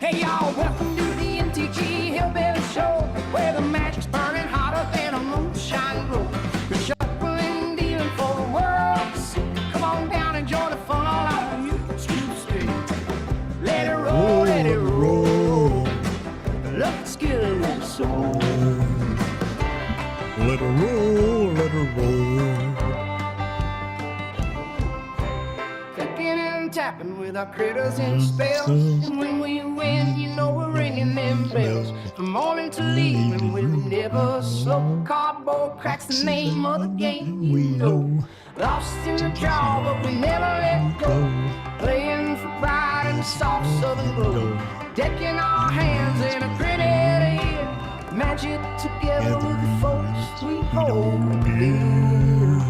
Hey y'all, welcome to the MTG Hillbilly Show, where the magic's burning hotter than a moonshine glow. We're shuffling, dealing for the world to see. Come on down and join the fun, all our youths to stay. Let it roll, let it roll. Looks good with the soul. Let it roll, let it roll. Clicking and tapping with our critters and spells. And when we win, you know we're ringing them bells. From morning to evening, we never slow. Cardboard cracks the name of the game, you know. Lost in the draw, but we never let go. Playing for pride in the soft southern glow. Decking our hands in a gritty air. Magic together with the folks we hold dear.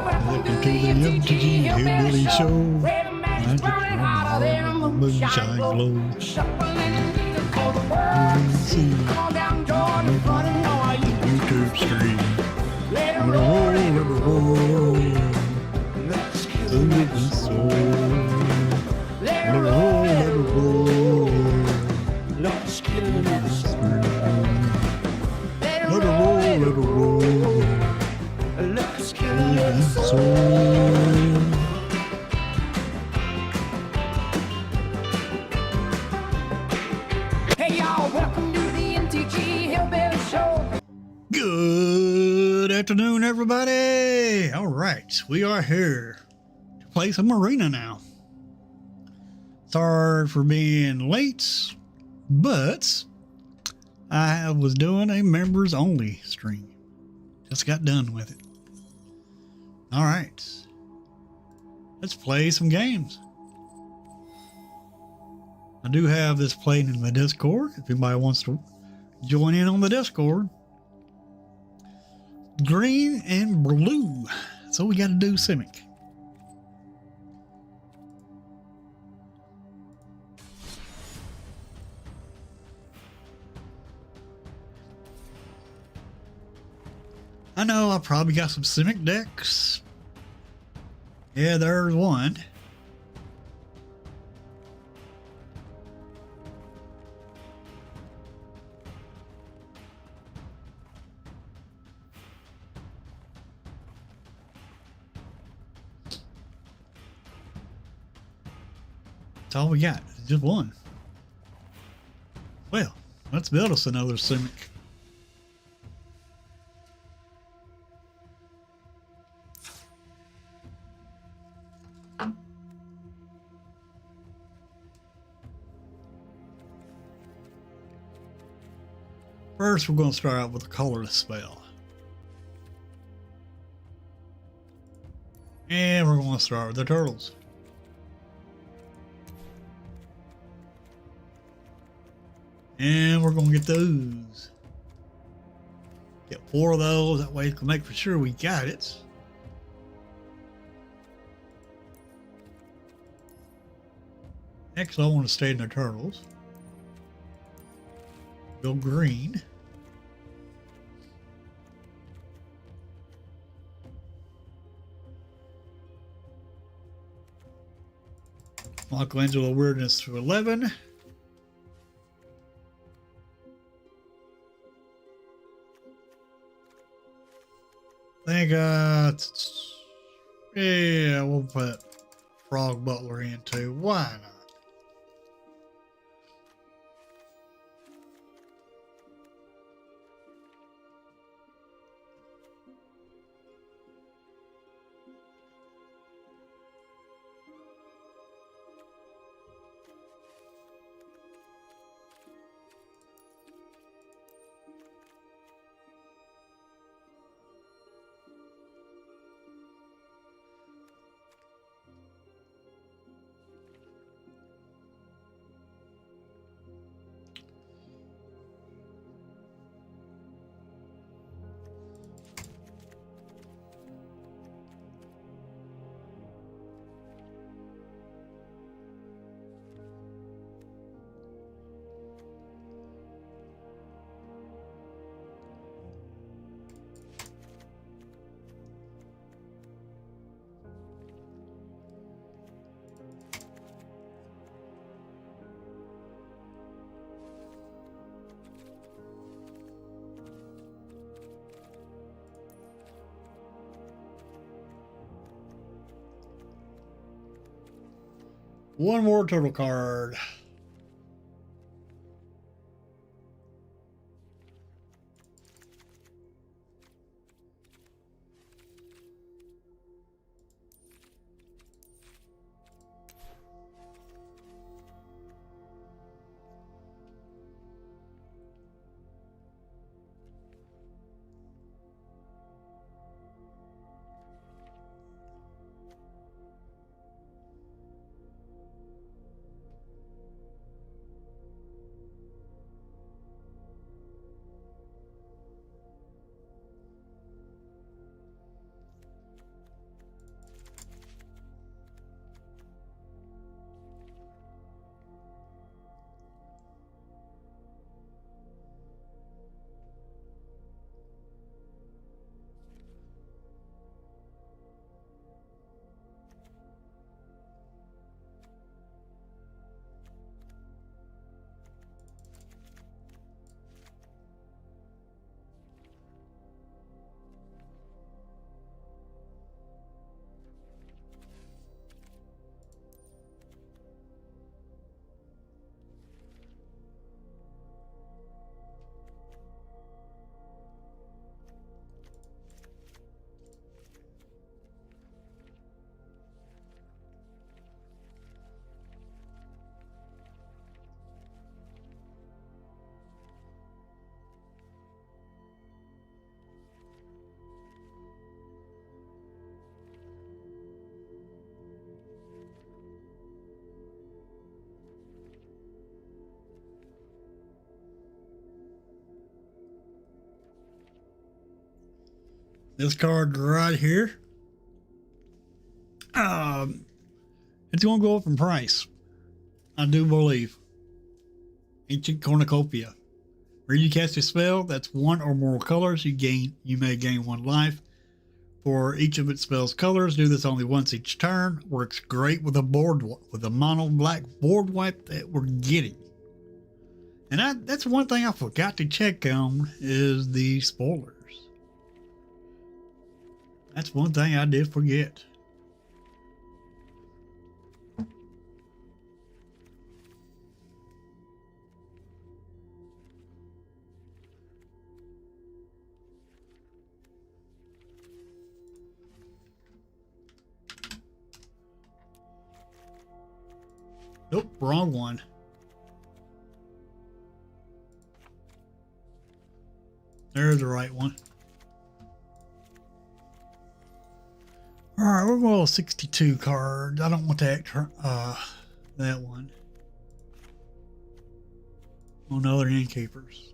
Welcome to the MTG Hillbilly Show. Magic hotter than a moonshine glow. See YouTube stream. Let it roll, let it roll. Let's get it with the soul. Let it roll, let it roll. Let's get it with the soul. Let it roll, let it roll. Let's get it with the soul. Hey y'all, welcome to the MTG Hillbilly Show. Good afternoon, everybody. All right, we are here to play some arena now. Sorry for being late, but I was doing a members only stream. Just got done with it. All right, let's play some games. I do have this playing in my Discord. If anybody wants to join in on the Discord. Green and blue. So we got to do Simic. I know I probably got some Simic decks. Yeah, there's one. That's all we got. Just one. Well, let's build us another Simic. First, we're going to start out with a colorless spell. And we're going to start with the turtles. And we're going to get those. Get 4 of those. That way we can make for sure we got it. Next, I want to stay in the turtles. Go green. Michelangelo Weirdness to 11. I think, yeah, we'll put Frog Butler in too. Why not? One more turtle card. This card right here, it's going to go up in price. I do believe. Ancient Cornucopia. When you cast a spell that's one or more colors, you may gain 1 life. For each of its spell's colors, do this only once each turn. Works great with a mono black board wipe that we're getting. And that's one thing I forgot to check on is the spoilers. That's one thing I did forget. Nope, wrong one. There's the right one. All right, we're going to 62 cards. I don't want that one. On other innkeepers.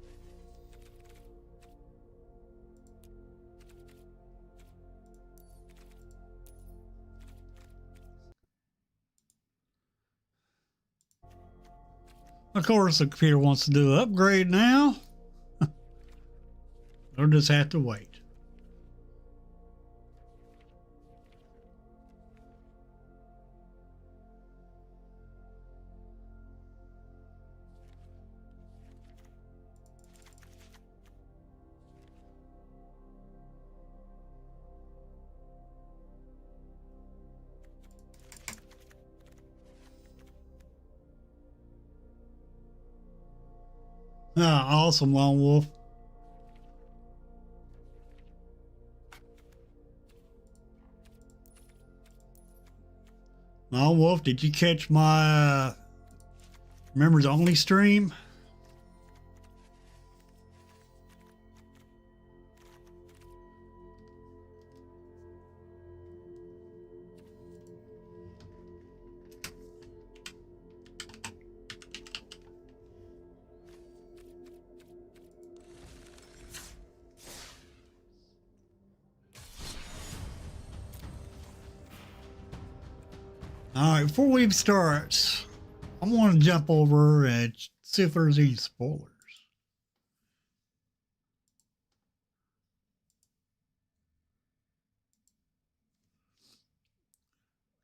Of course, the computer wants to do an upgrade now. They'll just have to wait. Ah, awesome, Lone Wolf. Lone Wolf, did you catch my Members Only stream? All right, before we start, I want to jump over and see if there's any spoilers.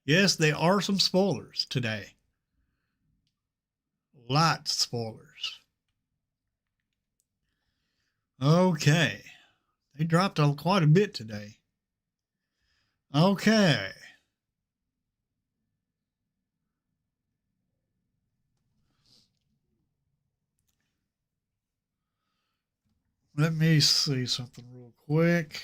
Yes, there are some spoilers today. Lots of spoilers. Okay. They dropped quite a bit today. Okay. Let me see something real quick.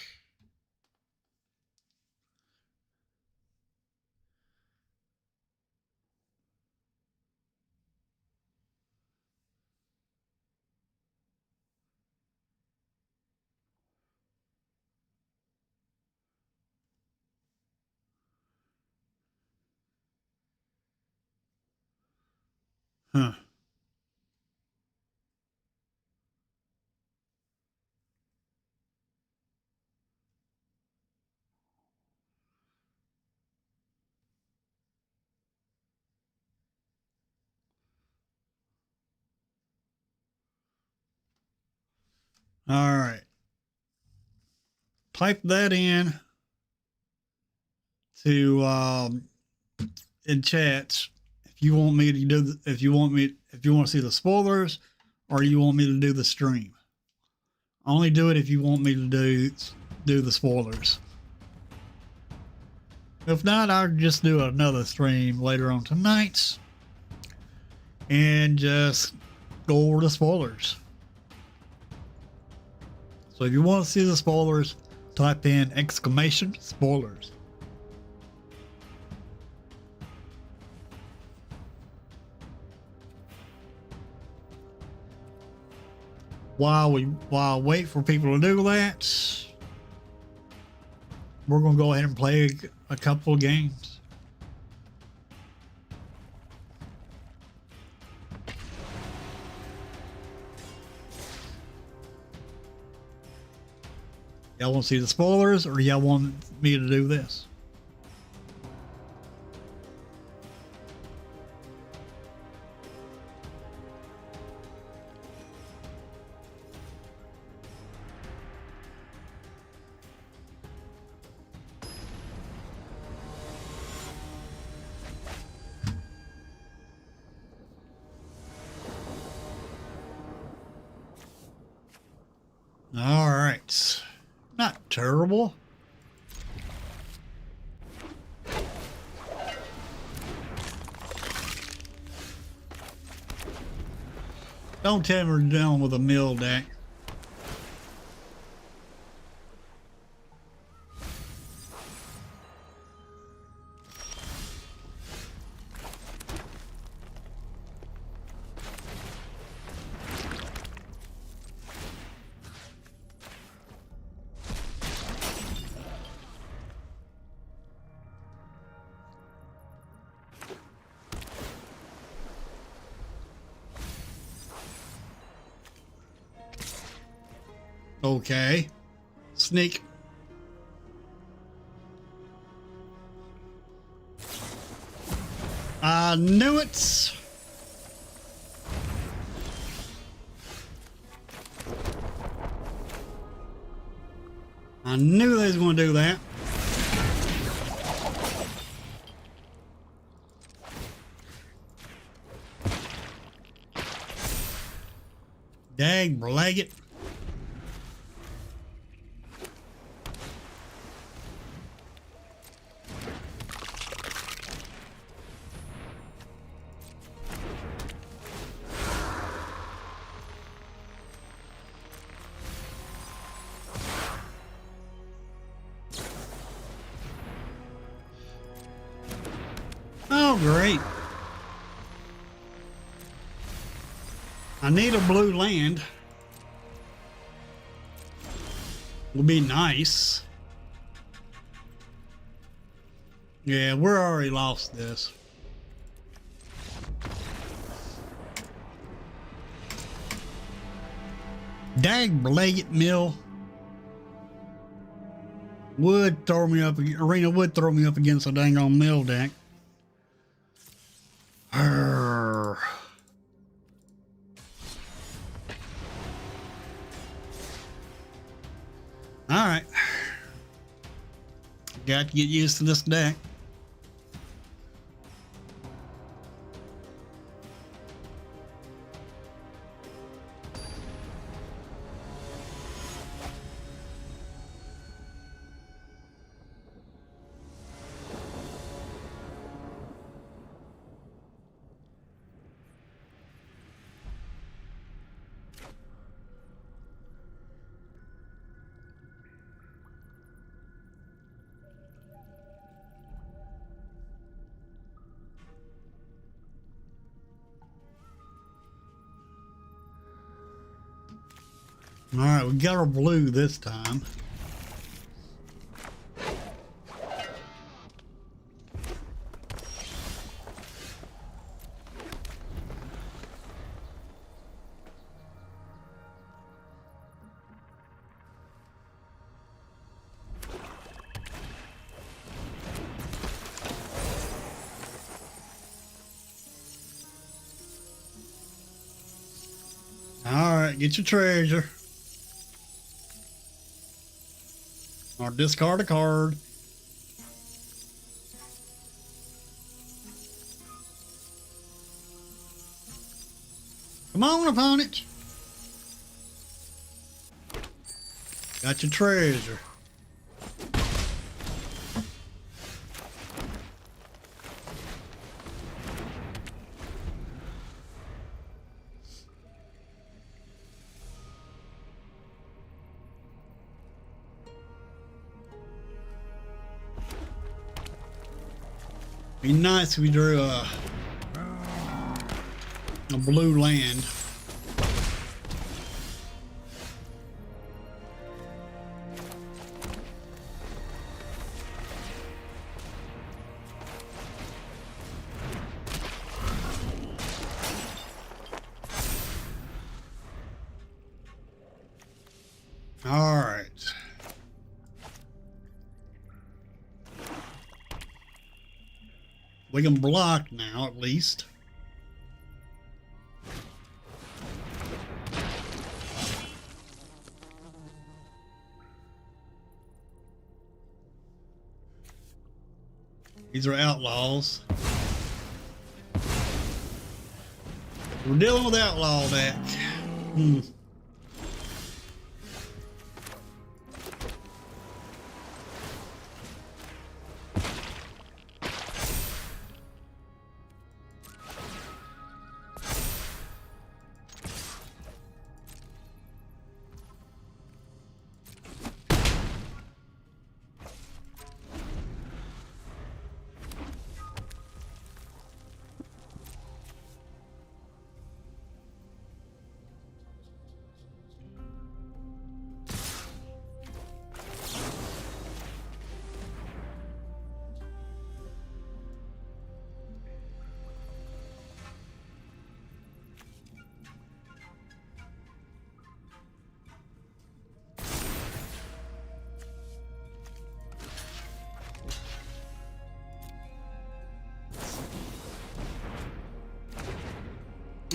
Huh. All right. Type that in to in chats if you want me to do if you want to see the spoilers or you want me to do the stream. Only do it if you want me to do the spoilers. If not, I'll just do another stream later on tonight and just go over the spoilers. So if you want to see the spoilers, type in exclamation spoilers. While I wait for people to do that, we're going to go ahead and play a couple of games. Y'all want to see the spoilers or y'all want me to do this? All right. Not terrible. Don't tell me we're dealing with a mill deck. Okay. Sneak. I knew it. I knew they was going to do that. Dag, blag it. Oh, great. I need a blue land. Would be nice. Yeah, we're already lost this. Dag Blaggett Mill would throw me up. Arena would throw me up against a dang on mill deck. Arrgh. All right. Got to get used to this deck. All right, we got our blue this time. All right, get your treasure. Or discard a card. Come on, opponent. Got your treasure. Be nice if we drew a blue land. All right. We can block now, at least. These are outlaws. We're dealing with outlaw deck.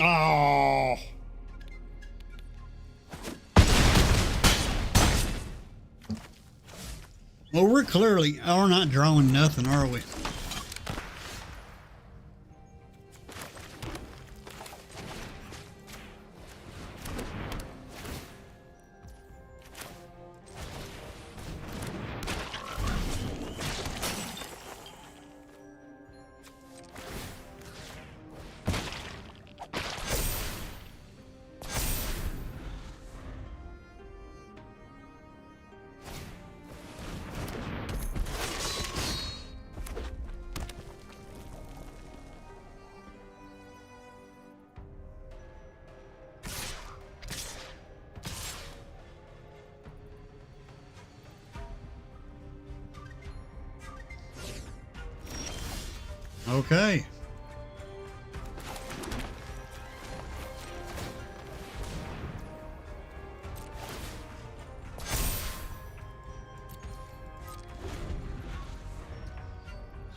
Oh. Well, we're clearly are not drawing nothing, are we? Okay.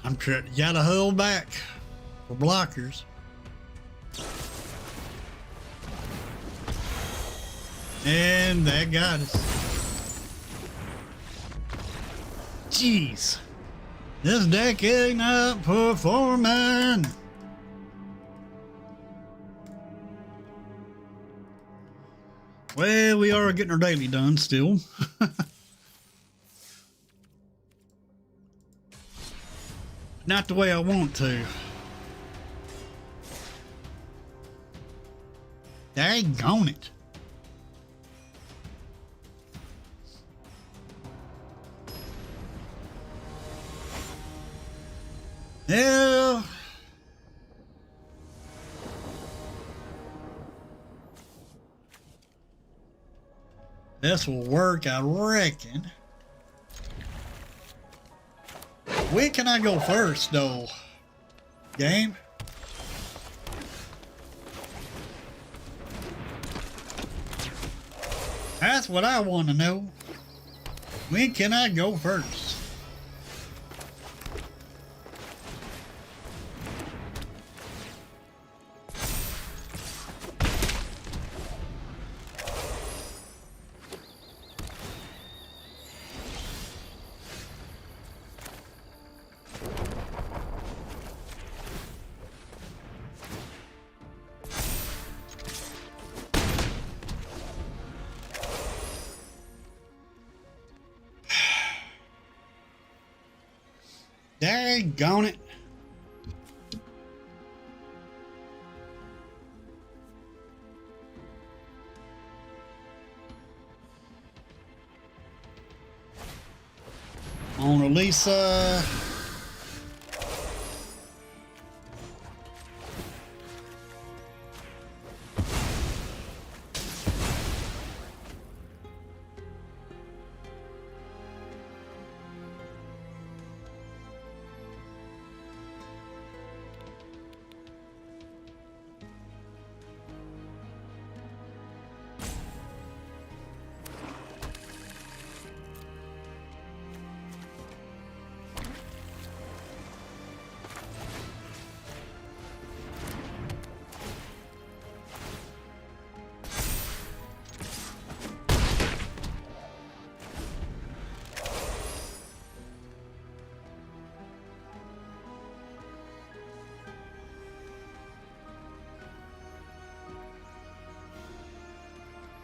I'm trying. Gotta hold back for blockers. And that got us. Jeez. This deck ain't not performing. Well, we are getting our daily done still. Not the way I want to. Daggone it. Yeah. This will work, I reckon. When can I go first, though? Game? That's what I want to know. When can I go first? Daggone it. Mona Lisa.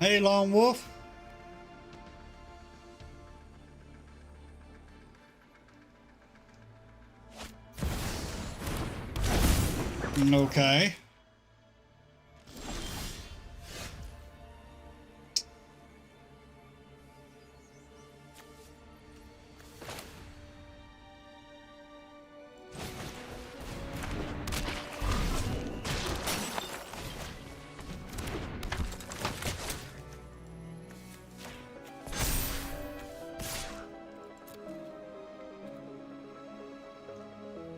Hey, Lone Wolf. Okay.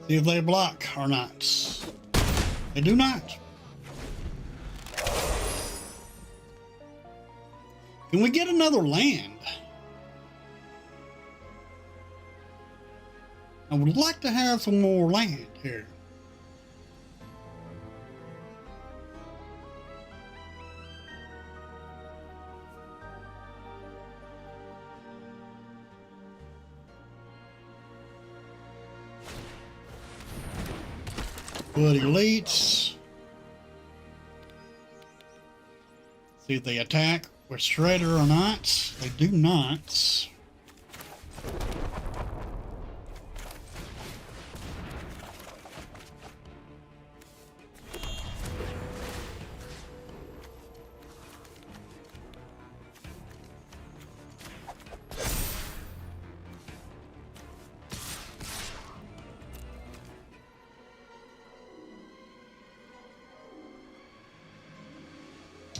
See if they block or not. They do not. Can we get another land? I would like to have some more land here. Blood elites. See if they attack with Shredder or not. They do not.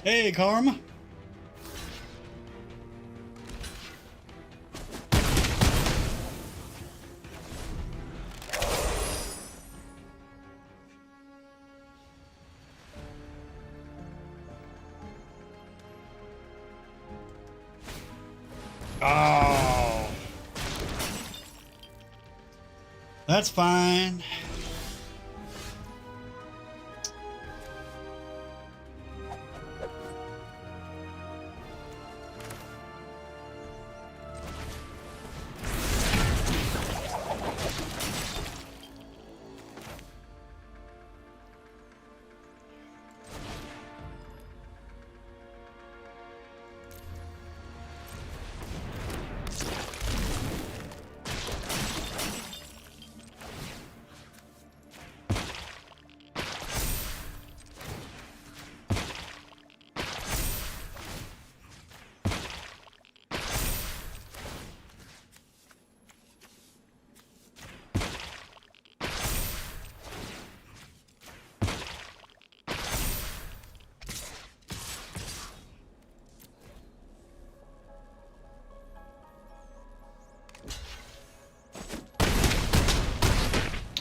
Hey, Karma. Oh. That's fine.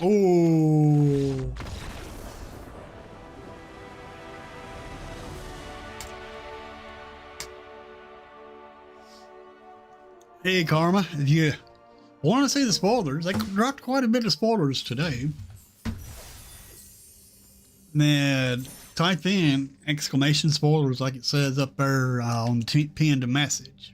Oh. Hey, Karma, if you want to see the spoilers, they dropped quite a bit of spoilers today. Then type in exclamation spoilers like it says up there on the pinned message.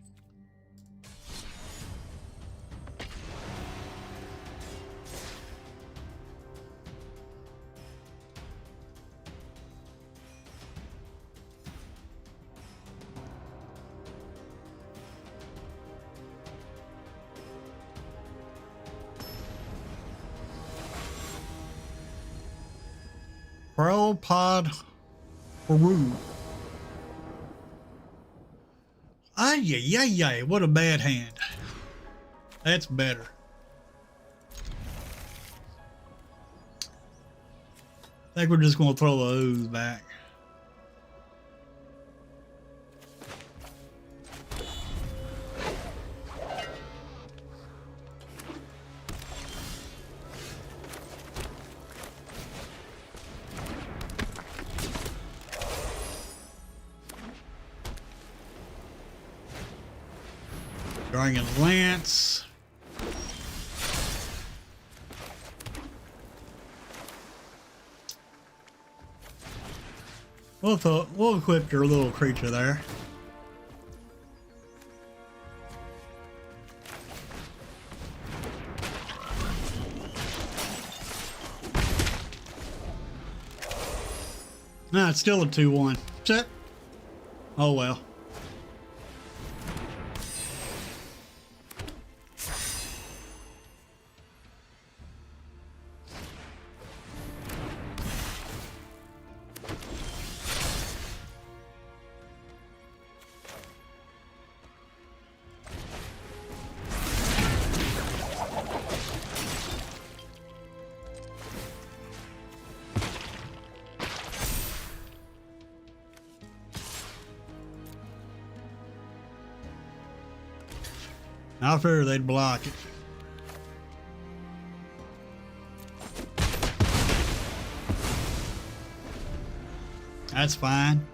Pro Pod Peru. Ay, ay, ay, what a bad hand. That's better. I think we're just going to throw the O's back. Dragon Lance. We'll equip your little creature there. Nah, it's still a 2-1. Set. Oh well. I figured they'd block it. That's fine.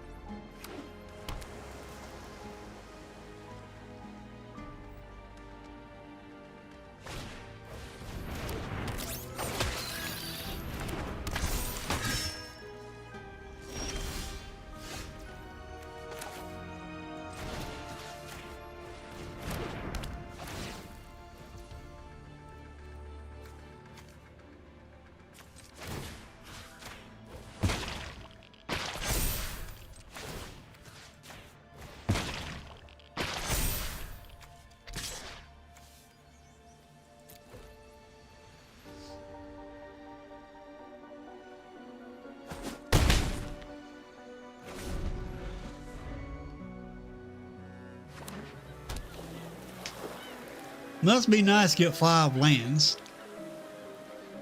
Must be nice to get 5 lands.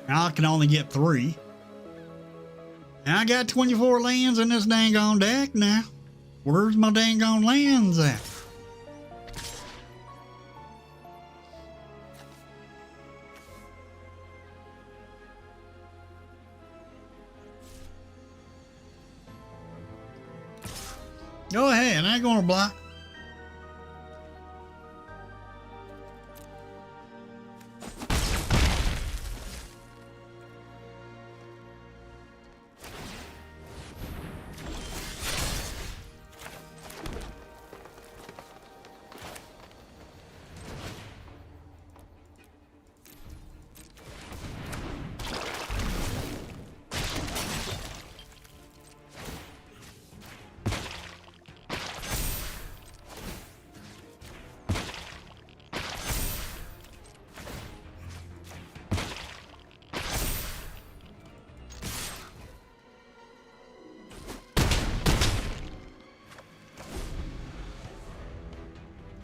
Now I can only get 3. And I got 24 lands in this dang on deck now. Where's my dang on lands at? Go ahead, I ain't gonna block.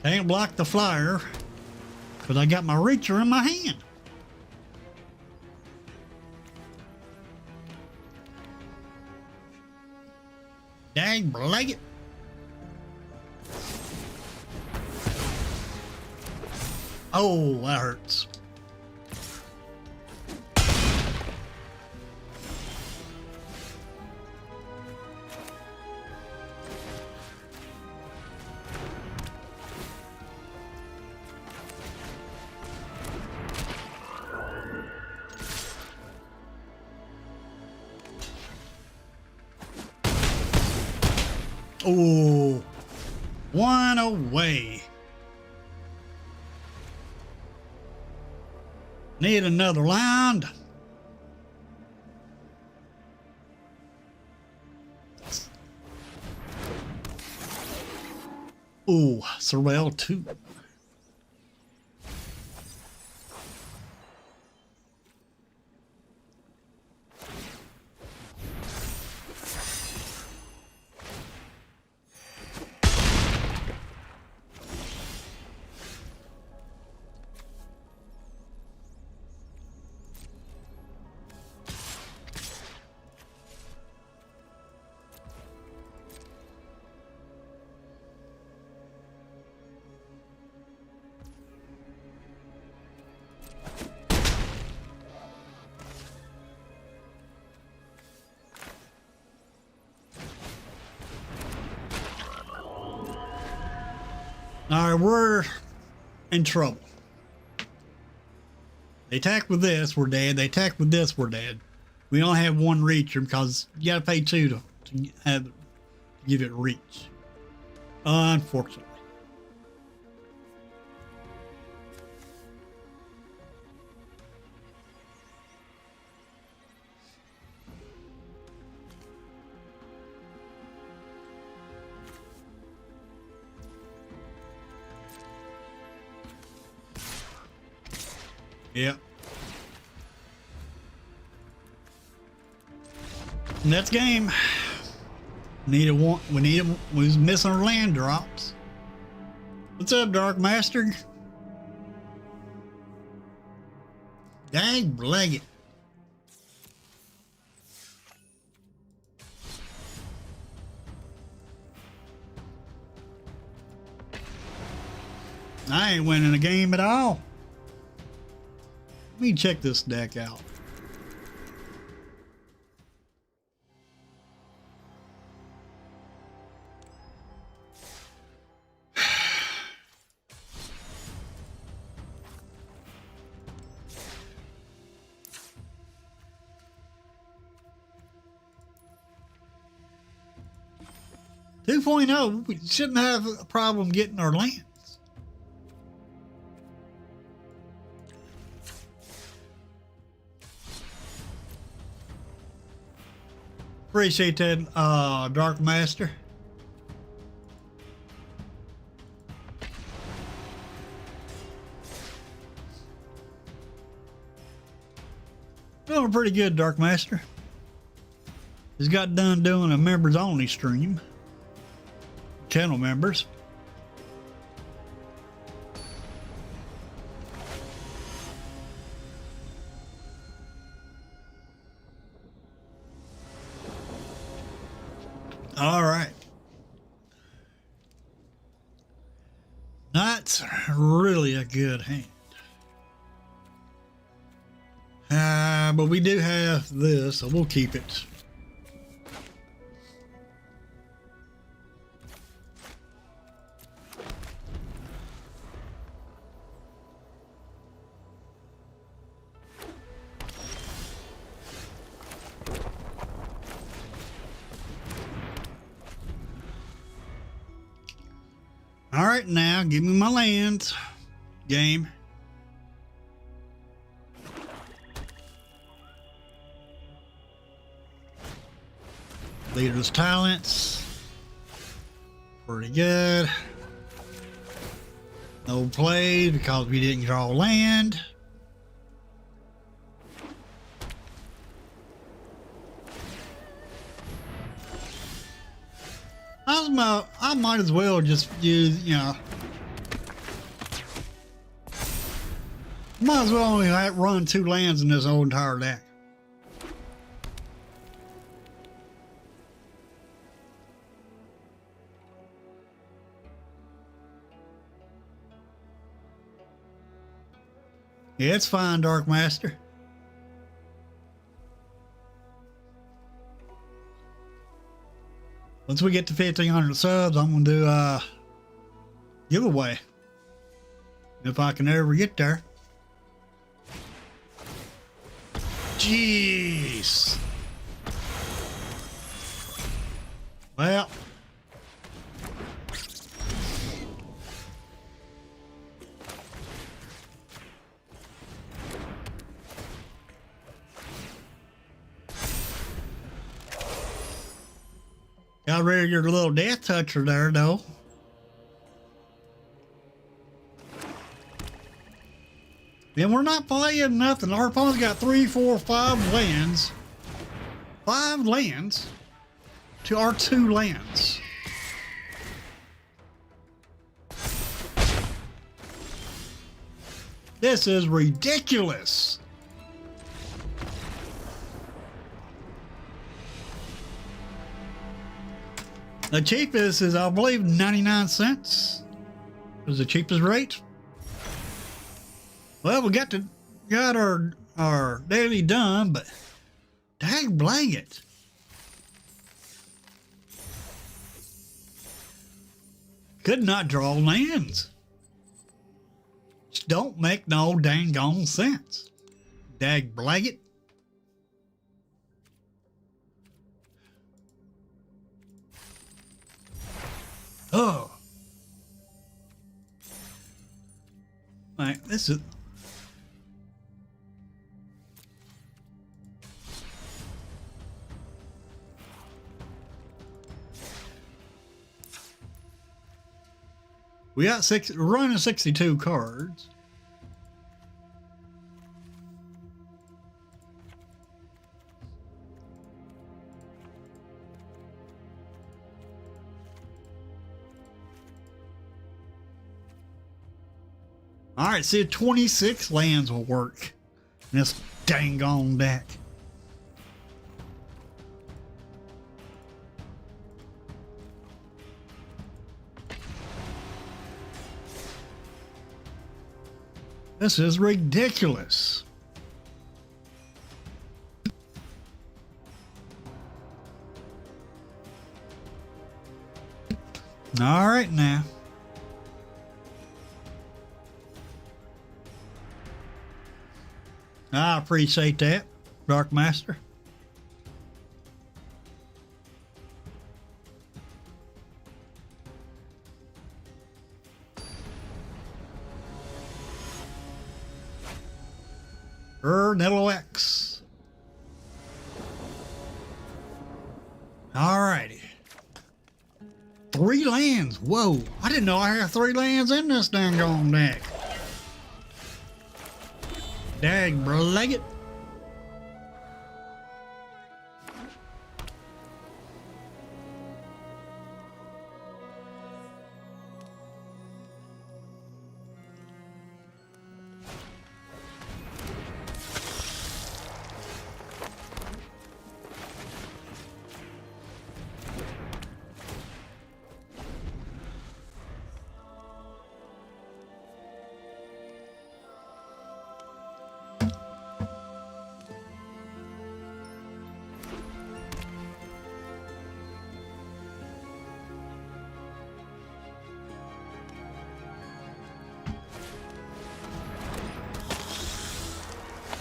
Can't block the flyer because I got my reacher in my hand. Dang, blag it. Oh, that hurts. Oh, one away. Need another round. Oh, Sorrel 2. All right, we're in trouble. They attack with this, we're dead. They attack with this, we're dead. We only have one reacher because you gotta pay 2 to give it reach. Unfortunately. Yep. And that's game. We was missing our land drops. What's up, Dark Master? Dang, blag it. I ain't winning a game at all. Let me check this deck out. We shouldn't have a problem getting our lands. Appreciate that, Dark Master. Feeling pretty good, Dark Master. Just got done doing a members only stream. Channel members. All right. That's really a good hand. But we do have this, so we'll keep it. All right, now give me my lands. Game. Leader's talents. Pretty good. No plays because we didn't draw land. I might as well just use, might as well only run 2 lands in this whole entire deck. Yeah, it's fine, Dark Master. Once we get to 1,500 subs, I'm going to do a giveaway. If I can ever get there. Jeez. Well, Got rid of your little death toucher there, though. And we're not playing nothing. Our opponent's got 3, 4, 5 lands. 5 lands to our 2 lands. This is ridiculous. The cheapest is, I believe, 99 cents. Is the cheapest rate. Well, we got our daily done, but dang blanket. Could not draw lands. Just don't make no dang gone sense. Dag blanket. Oh. Like, this is... We got we're running 62 cards. All right, see, 26 lands will work in this dang on deck. This is ridiculous. All right now. I appreciate that, Dark Master. Nettle X. Alrighty. 3 lands. Whoa. I didn't know I had 3 lands in this dang on deck. Dag blanket.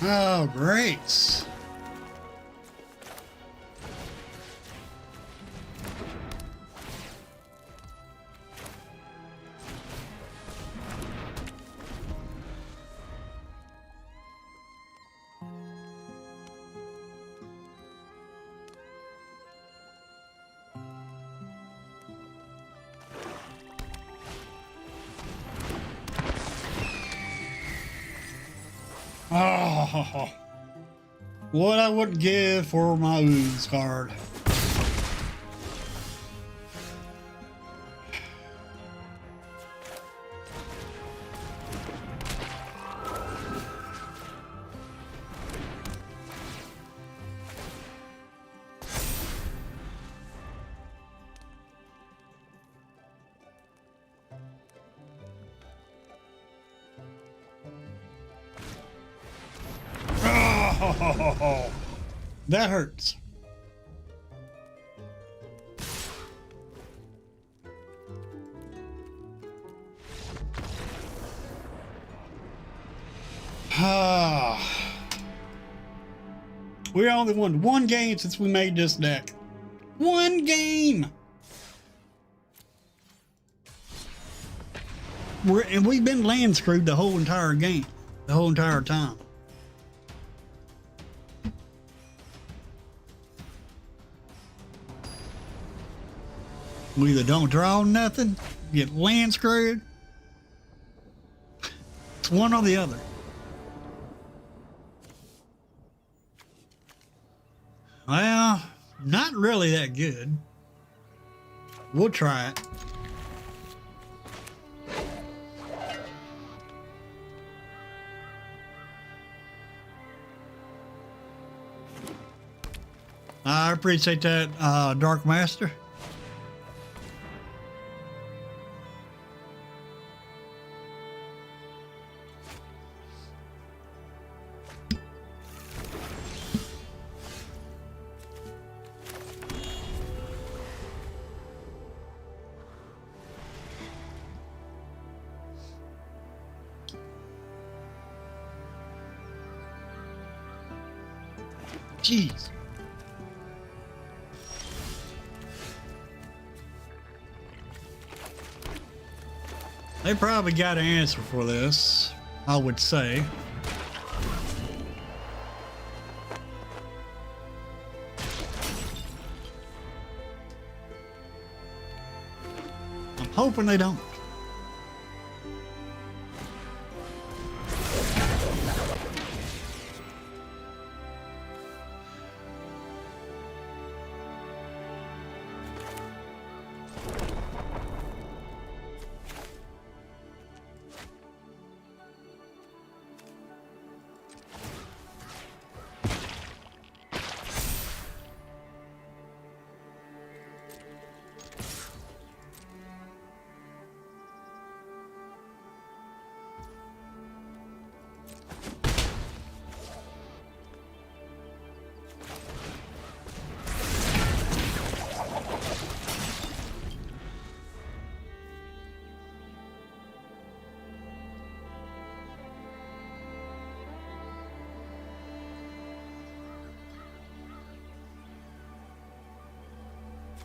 Oh, great. Oh, what I wouldn't give for my Ooze card. Oh, that hurts. We only won 1 game since we made this deck. 1 game. And we've been land screwed the whole entire game, the whole entire time. We either don't draw nothing, get land screwed. It's one or the other. Well, not really that good. We'll try it. I appreciate that, Dark Master. Jeez. They probably got an answer for this, I would say. I'm hoping they don't.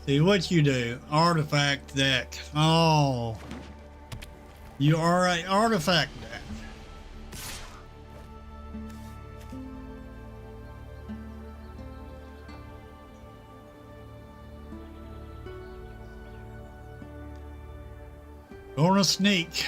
See what you do. Artifact deck. Oh. You are a artifact deck. Gonna sneak.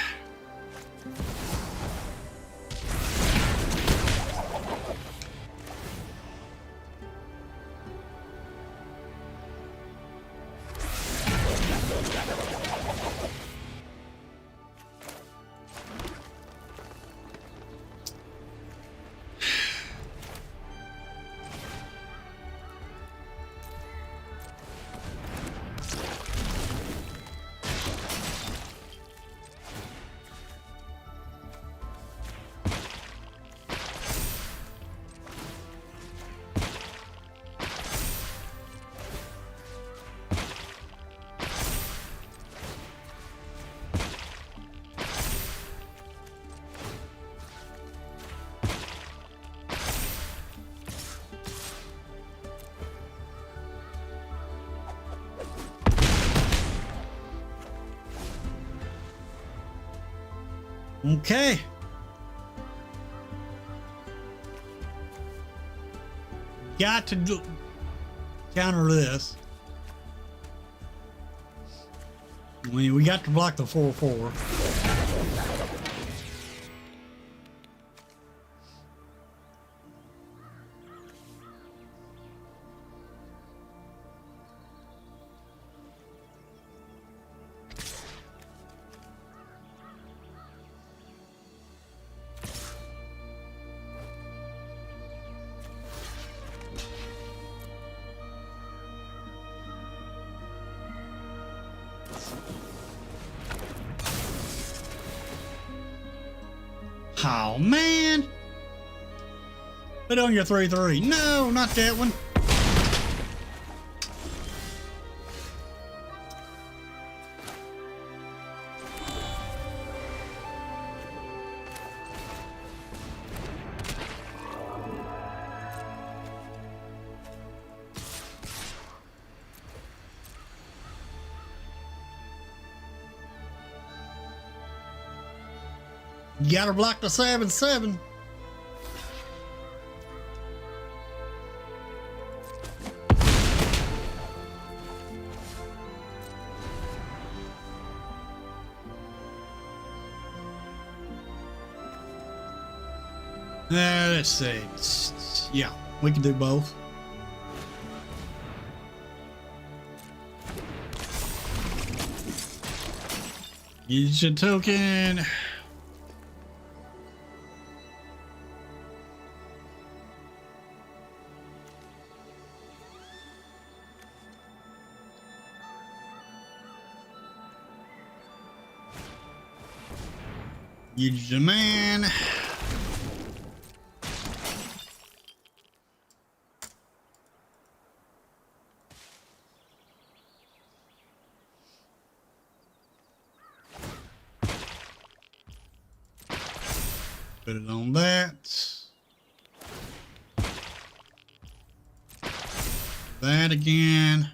Okay. Got to do, counter this. We got to block the 4/4. Oh man! Put on your 3/3. No, not that one. You gotta block the 7/7. Let's see. Yeah, we can do both. Use your token. Use your man. Put it on that. That again.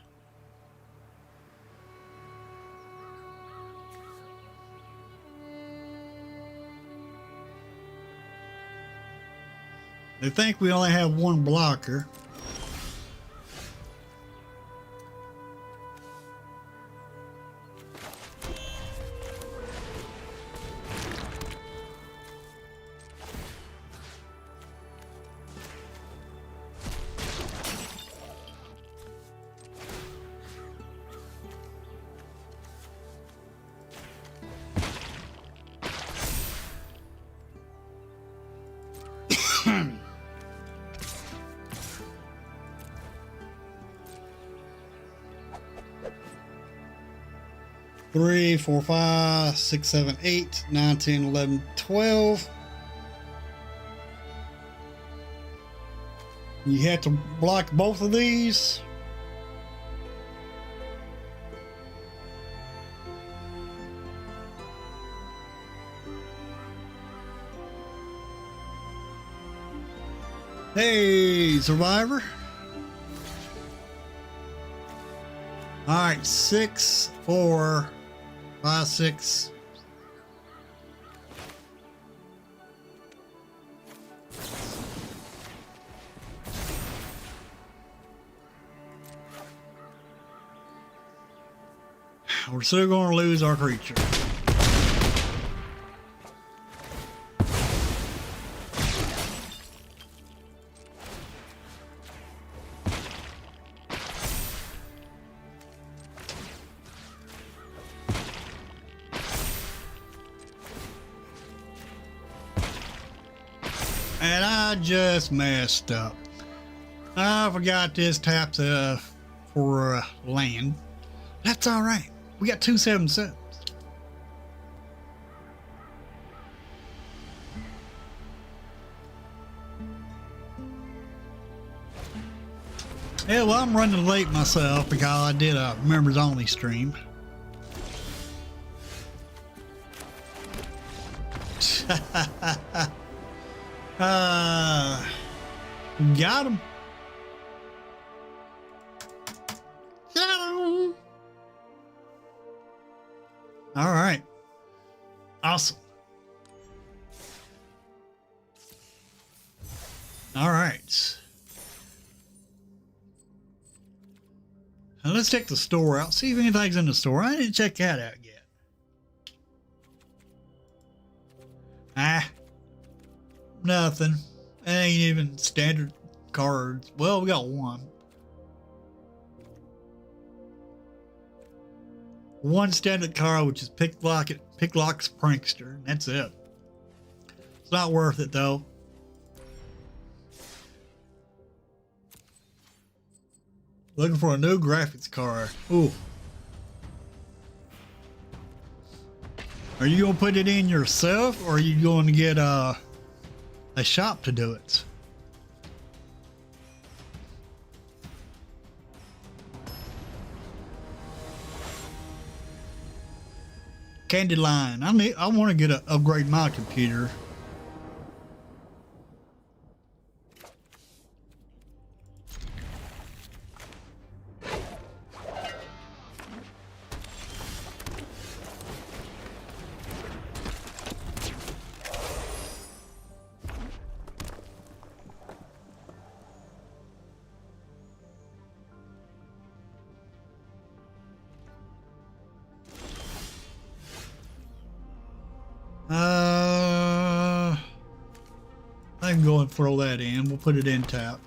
They think we only have one blocker. Three, 4, 5, 6, 7, 8, 9, 10, 11, 12. You have to block both of these. Hey, survivor. All right, 6, 4, 5, 6. We're still going to lose our creature. And I just messed up. I forgot this taps for land. That's all right. We got 2/7/7. Yeah, well, I'm running late myself because I did a members only stream. Got him. All right. Awesome. All right. Now let's check the store out. See if anything's in the store. I didn't check that out yet. Nothing. Ain't even standard cards. Well, we got one. One standard card, which is Picklock's Prankster. That's it. It's not worth it though. Looking for a new graphics card. Ooh. Are you gonna put it in yourself, or are you going to get a shop to do it? Candy line. I want to get upgrade my computer. I can go and throw that in. We'll put it in tap.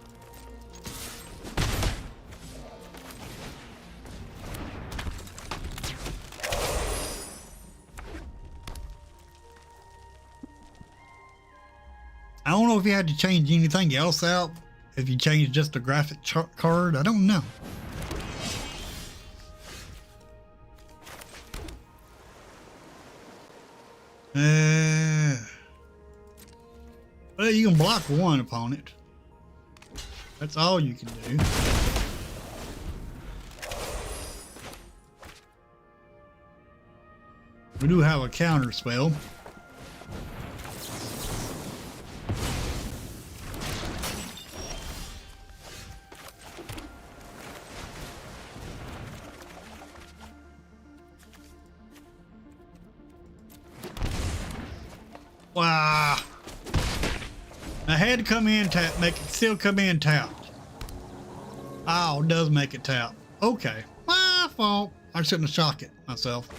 I don't know if you had to change anything else out. If you change just the graphic card, I don't know. Well, you can block one opponent. That's all you can do. We do have a counter spell. Wow. I had to come in tap, make it still come in tapped. Oh, it does make it tap. Okay. My fault. I shouldn't have shocked it myself.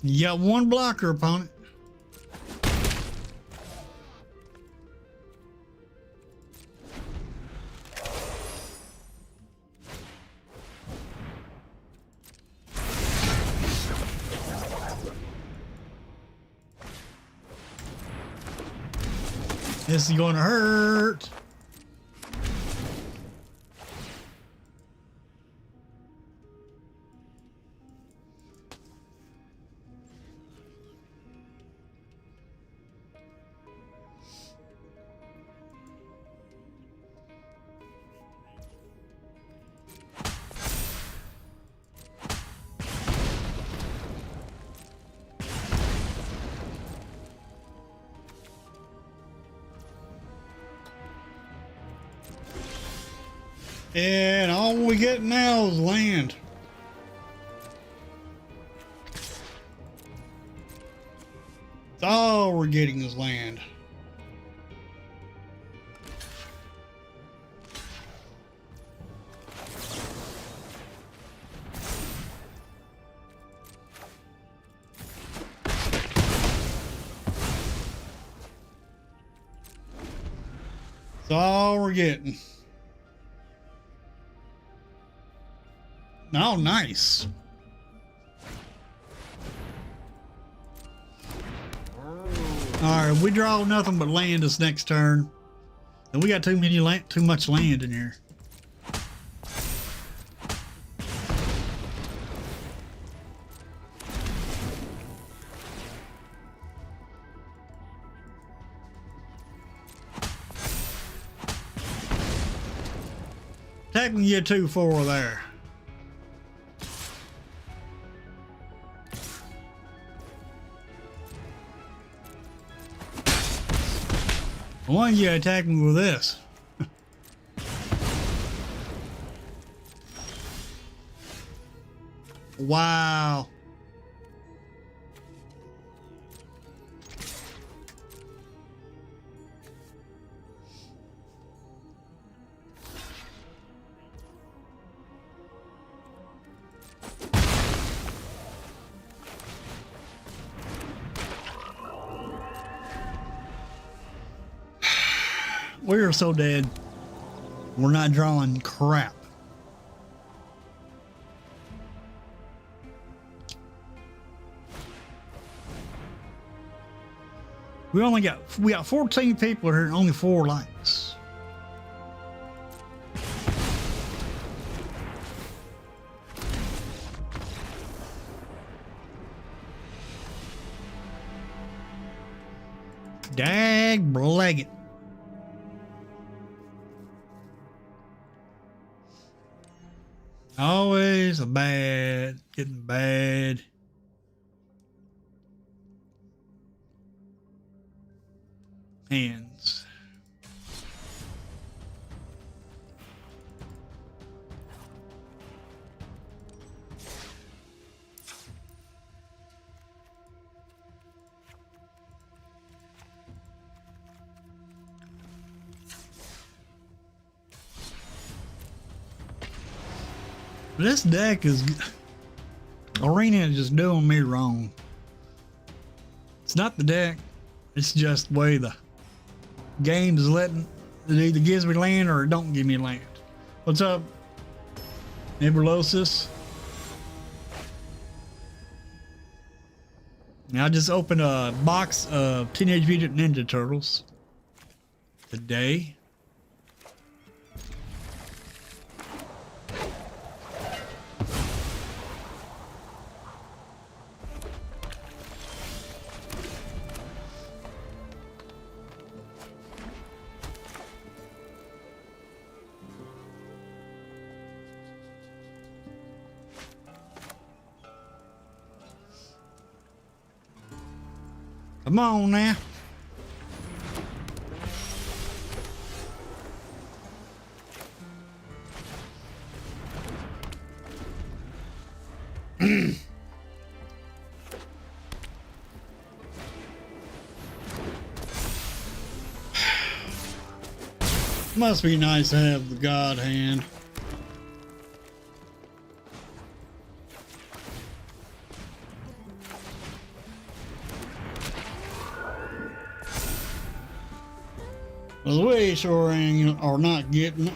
You got one blocker, opponent. This is going to hurt. And all we get now is land. That's all we're getting is land. That's all we're getting. Oh, nice. All right, we draw nothing but land this next turn, and we got too much land in here. Technically, you're 2-4 there. Why don't you attack me with this? Wow. We are so dead. We're not drawing crap. We got 14 people here and only 4 likes. Dag blaggit. Always getting bad. Hands. This deck is... Arena is just doing me wrong. It's not the deck. It's just the way the game is letting... It either gives me land or it don't give me land. What's up, Nebulosis? Now I just opened a box of Teenage Mutant Ninja Turtles today. Come on now. Must be nice to have the God hand. Well, we sure are not getting it.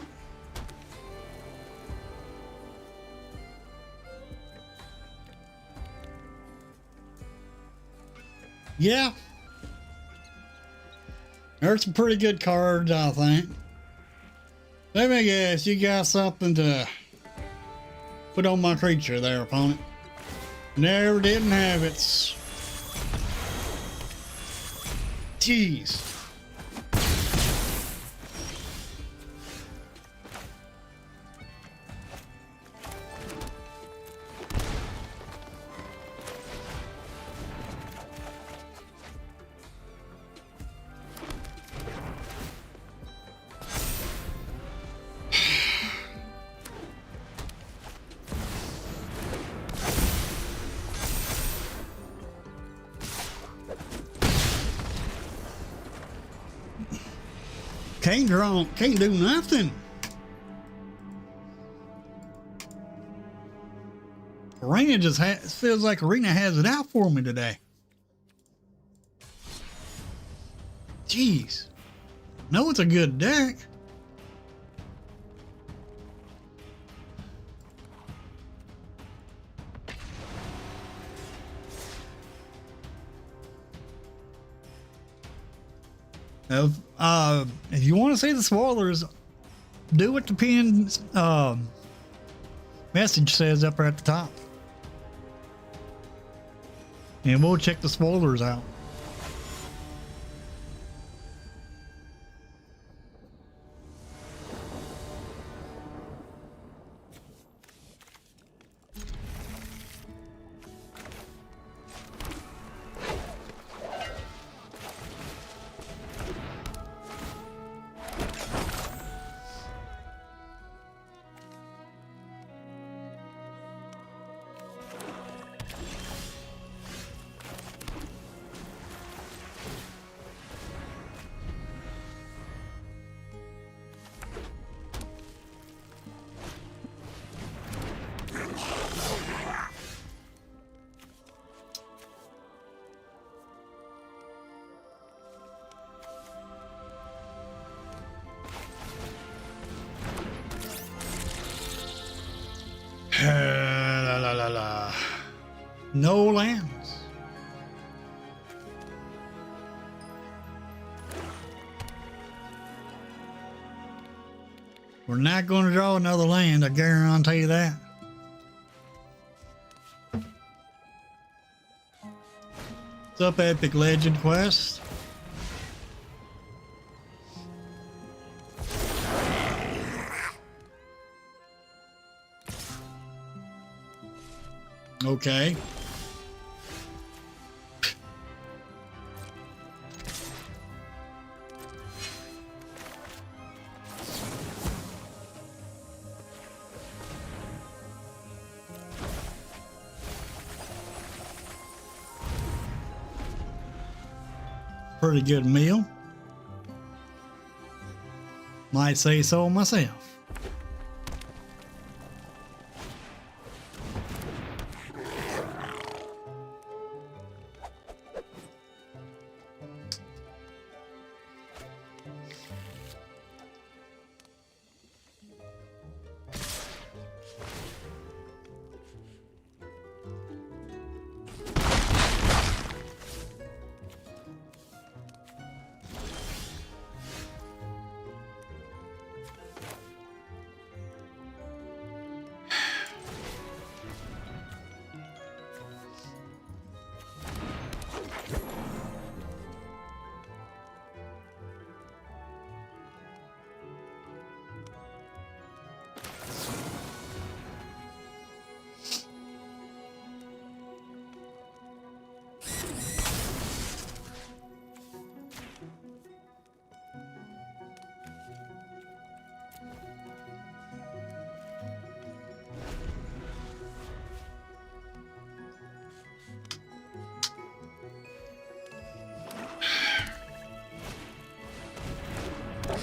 Yeah. There's some pretty good cards, I think. Let me guess, you got something to put on my creature there, opponent. Never didn't have it. Jeez. Can't do nothing. Arena just feels like Arena has it out for me today. Jeez. No, it's a good deck. If you want to see the spoilers, do what the pinned message says up at the top. And we'll check the spoilers out. No lands. We're not going to draw another land, I guarantee you that. What's up, Epic Legend Quest? Okay. Pretty good meal. Might say so myself.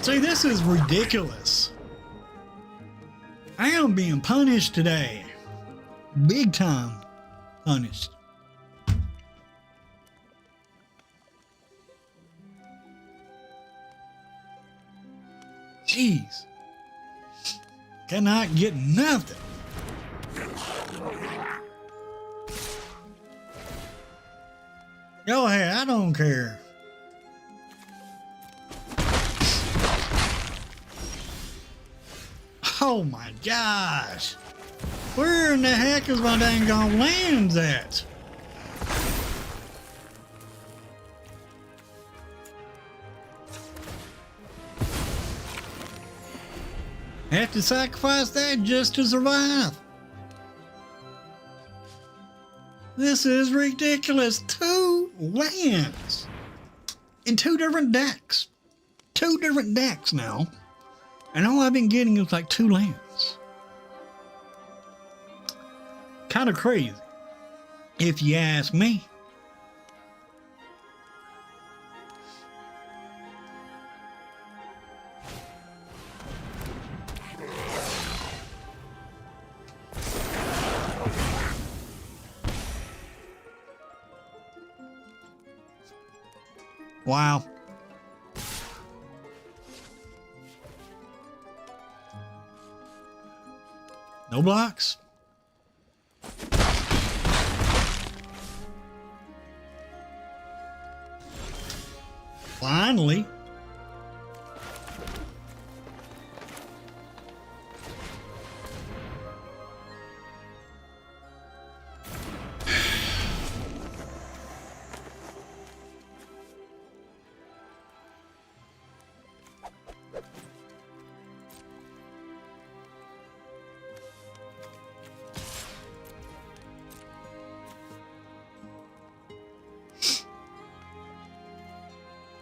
See, this is ridiculous. I am being punished today. Big time punished. Jeez. Cannot get nothing. Go ahead, I don't care. Oh my gosh. Where in the heck is my dang gone lands at? Have to sacrifice that just to survive. This is ridiculous. 2 lands in 2 different decks. 2 different decks now. And all I've been getting is like 2 lands. Kind of crazy, if you ask me. Wow. No blocks. Finally.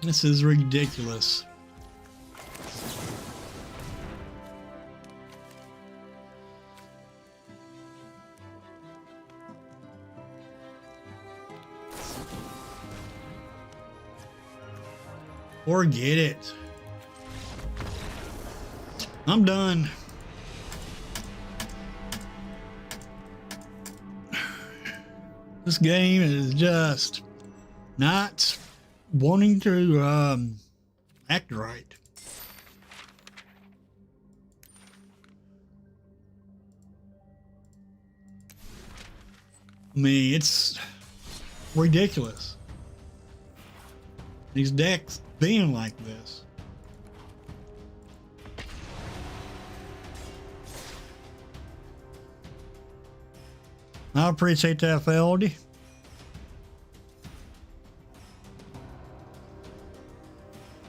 This is ridiculous. Forget it. I'm done. This game is just not wanting to act right. I mean, it's ridiculous. These decks being like this. I appreciate that, Feldy.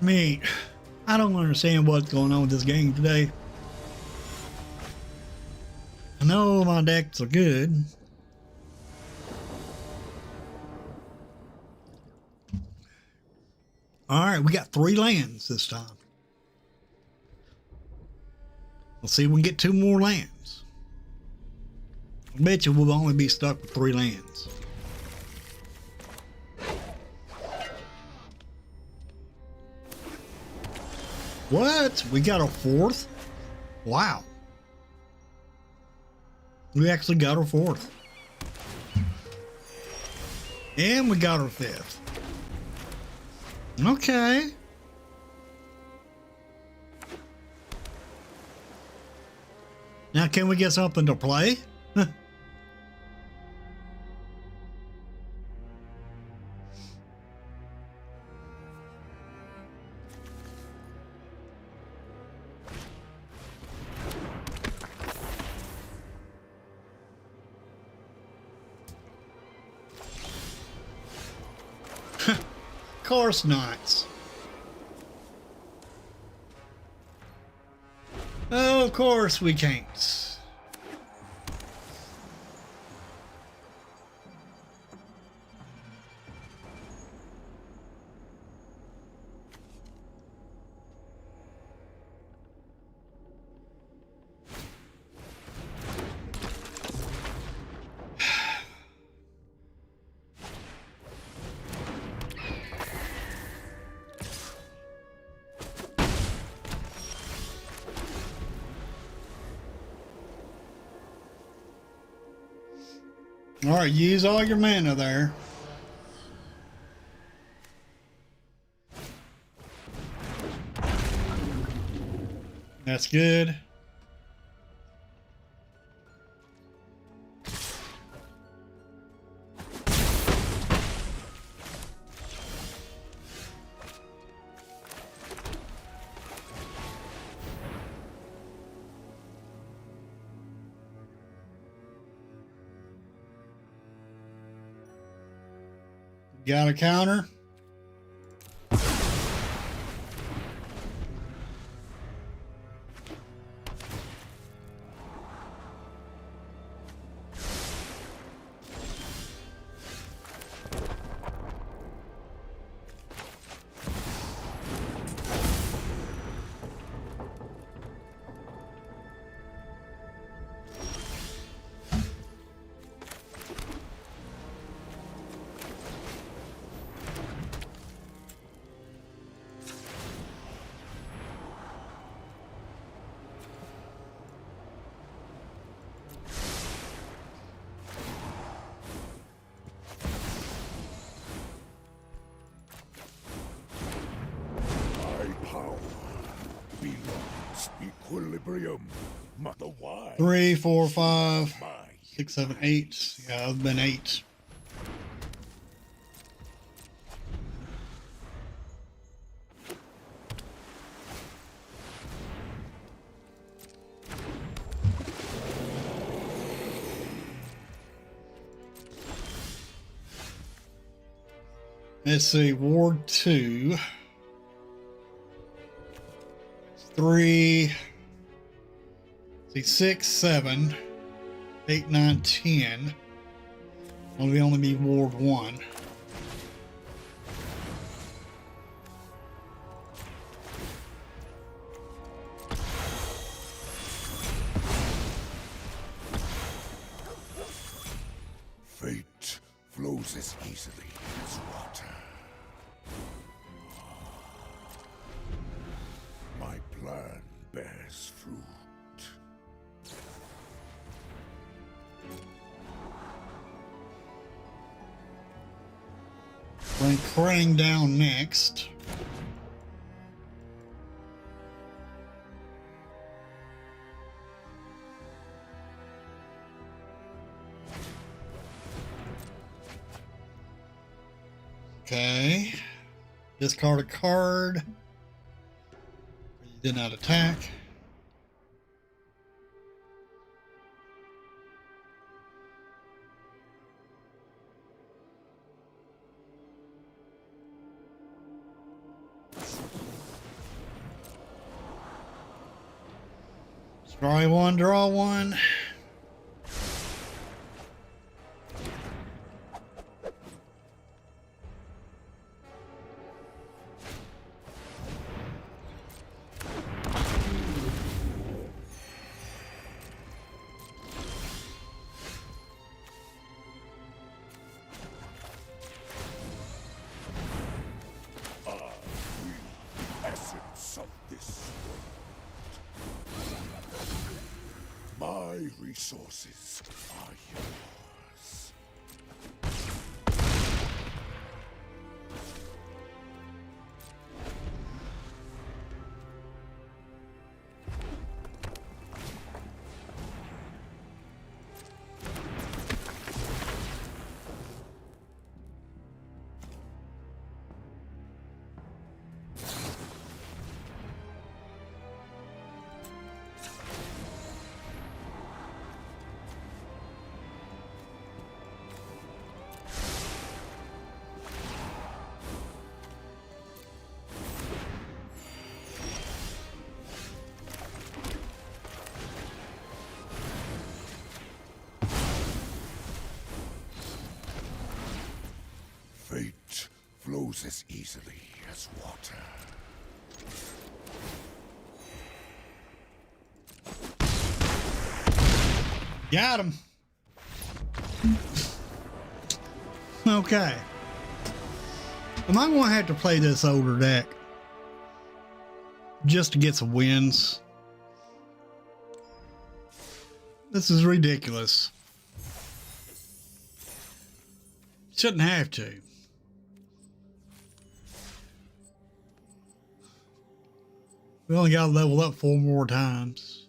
I mean, I don't understand what's going on with this game today. I know my decks are good. All right, we got 3 lands this time. Let's see if we can get 2 more lands. I bet you we'll only be stuck with 3 lands. What? We got a 4th? Wow. We actually got our 4th. And we got our 5th. Okay. Now can we get something to play? Of course not. Oh, of course we can't. All right, use all your mana there. That's good. Got a counter. Equilibrium, mother why? 3, 4, 5, 6, 7, 8. Yeah, it's been 8. Let's see, Ward 2. 3, 6, 7, 8, 9, 10. Will only be Ward 1. Fate flows as easily as water. My plan bears fruit. Bring Krang down next. Okay. Discard a card. You did not attack. Scry one, draw one. Essence of this world. My resources are yours. Fate flows as easily as water. Got him. Okay. Am I going to have to play this older deck just to get some wins? This is ridiculous. Shouldn't have to. We only got to level up 4 more times.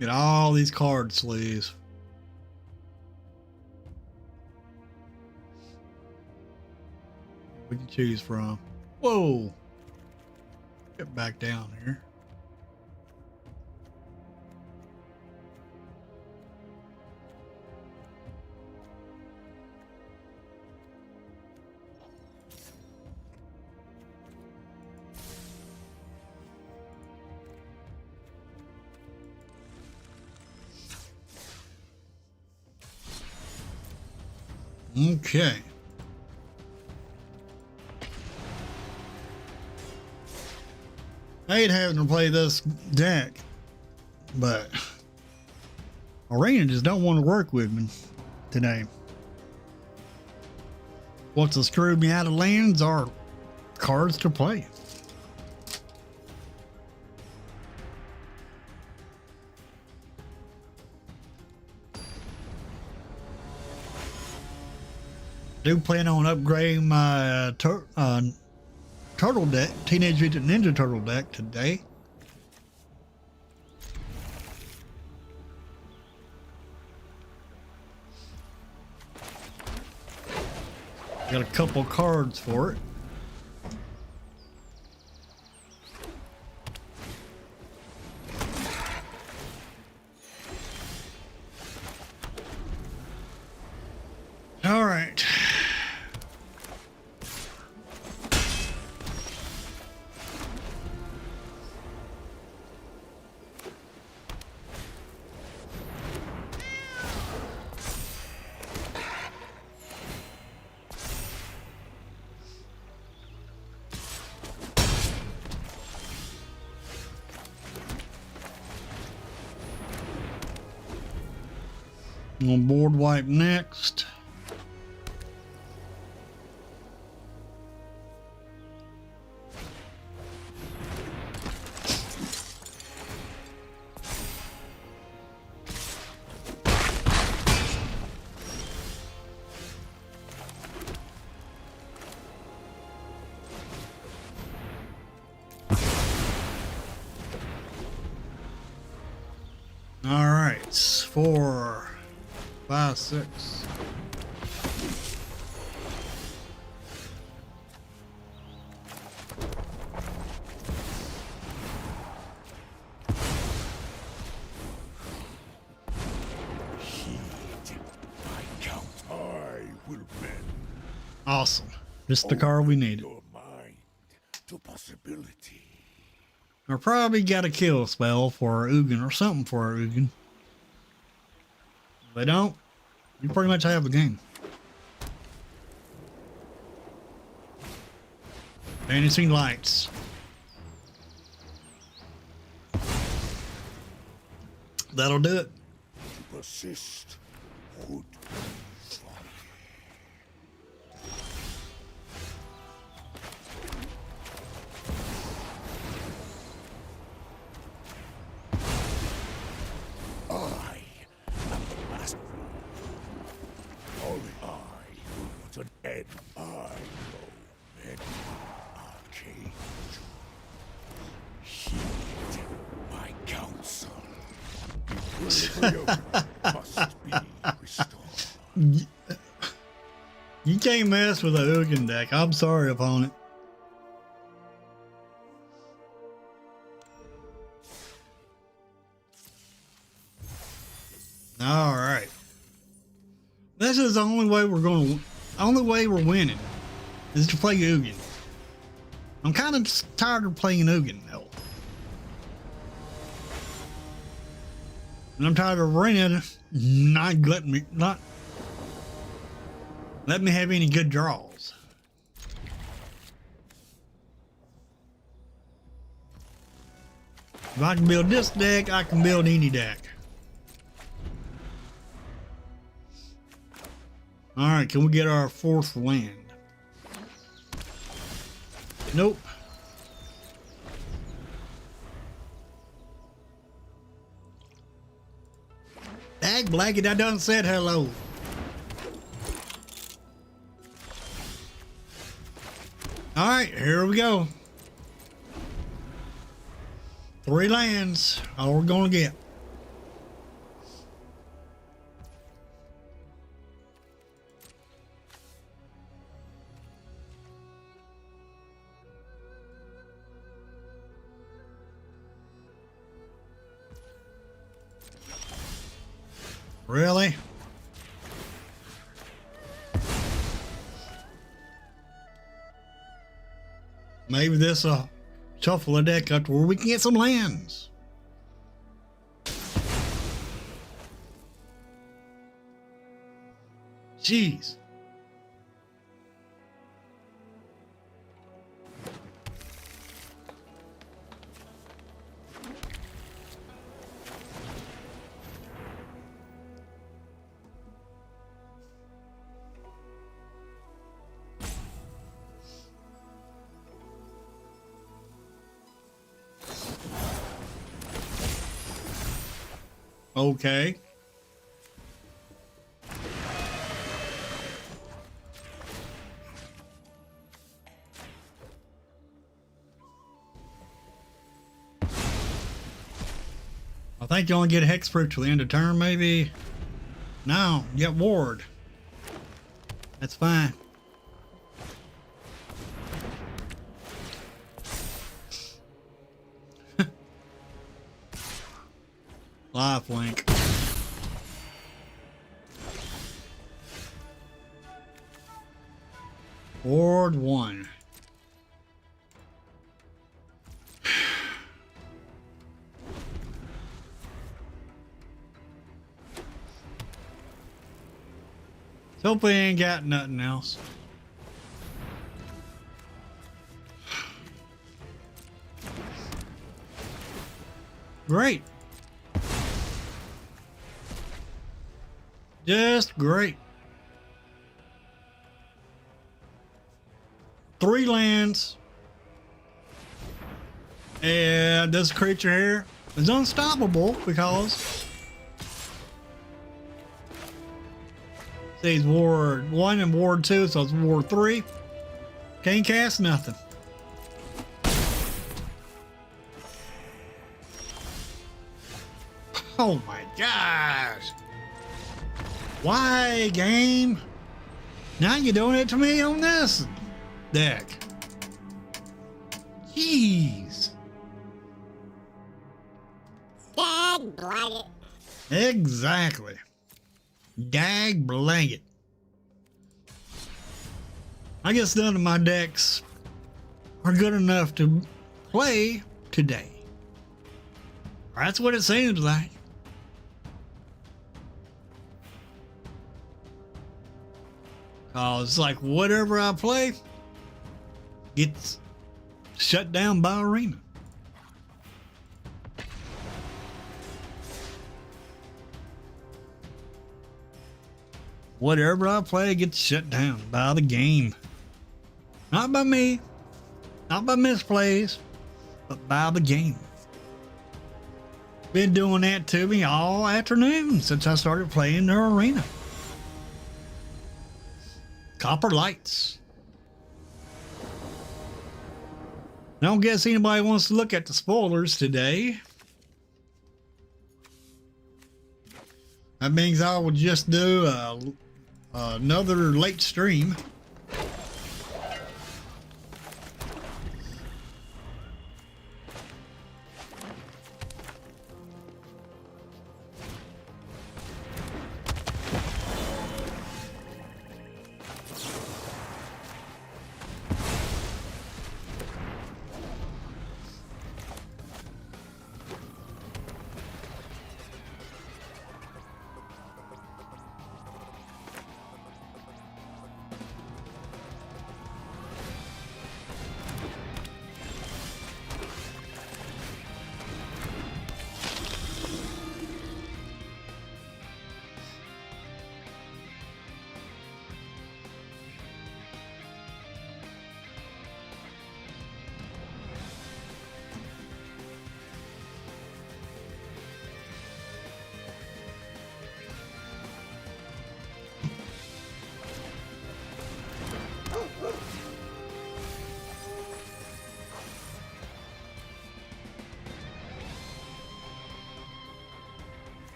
Get all these card sleeves. We can choose from. Whoa! Get back down here. Okay. I hate having to play this deck, but Arena just don't want to work with me today. What's screwed me out of lands are cards to play. Do plan on upgrading my turtle deck, Teenage Mutant Ninja Turtle deck today. Got a couple cards for it. All right. On board wipe next. All right, 4, 5, 6. I will bend Awesome. This is the car we needed. your mind to possibility. I probably got a kill spell for our Ugin or something for our Ugin. If they don't, you pretty much have the game. Dancing lights. That'll do it. Persist would I am the master. Only I who puts an end. I know many arcane heed my counsel. Equilibrium must be restored. You can't mess with a Ugin deck. I'm sorry, opponent. All right. This is the only way we're winning is to play Ugin. I'm kind of tired of playing Ugin though. And I'm tired of Ren not letting me have any good draws. If I can build this deck, I can build any deck. All right, can we get our 4th land? Nope. Dag Blacket, I done said hello. All right, here we go. 3 lands, all we're gonna get. Really? Maybe this will shuffle the deck up to where we can get some lands. Jeez. Okay. I think you only get a Hexproof till the end of turn, maybe. No, you get Ward. That's fine. Lifelink. Ward 1. Hope they ain't got nothing else. Great. Just great. 3 lands. And this creature here is unstoppable because he's Ward 1 and Ward 2, so it's Ward 3. Can't cast nothing. Oh my gosh. Why, game? Now you're doing it to me on this deck. Jeez. Dag blanket. Exactly. Dag blanket. I guess none of my decks are good enough to play today. That's what it seems like. It's like whatever I play gets shut down by Arena. Whatever I play gets shut down by the game. Not by me, not by misplays, but by the game. Been doing that to me all afternoon since I started playing the Arena. Copper lights. I don't guess anybody wants to look at the spoilers today. That means I will just do another late stream.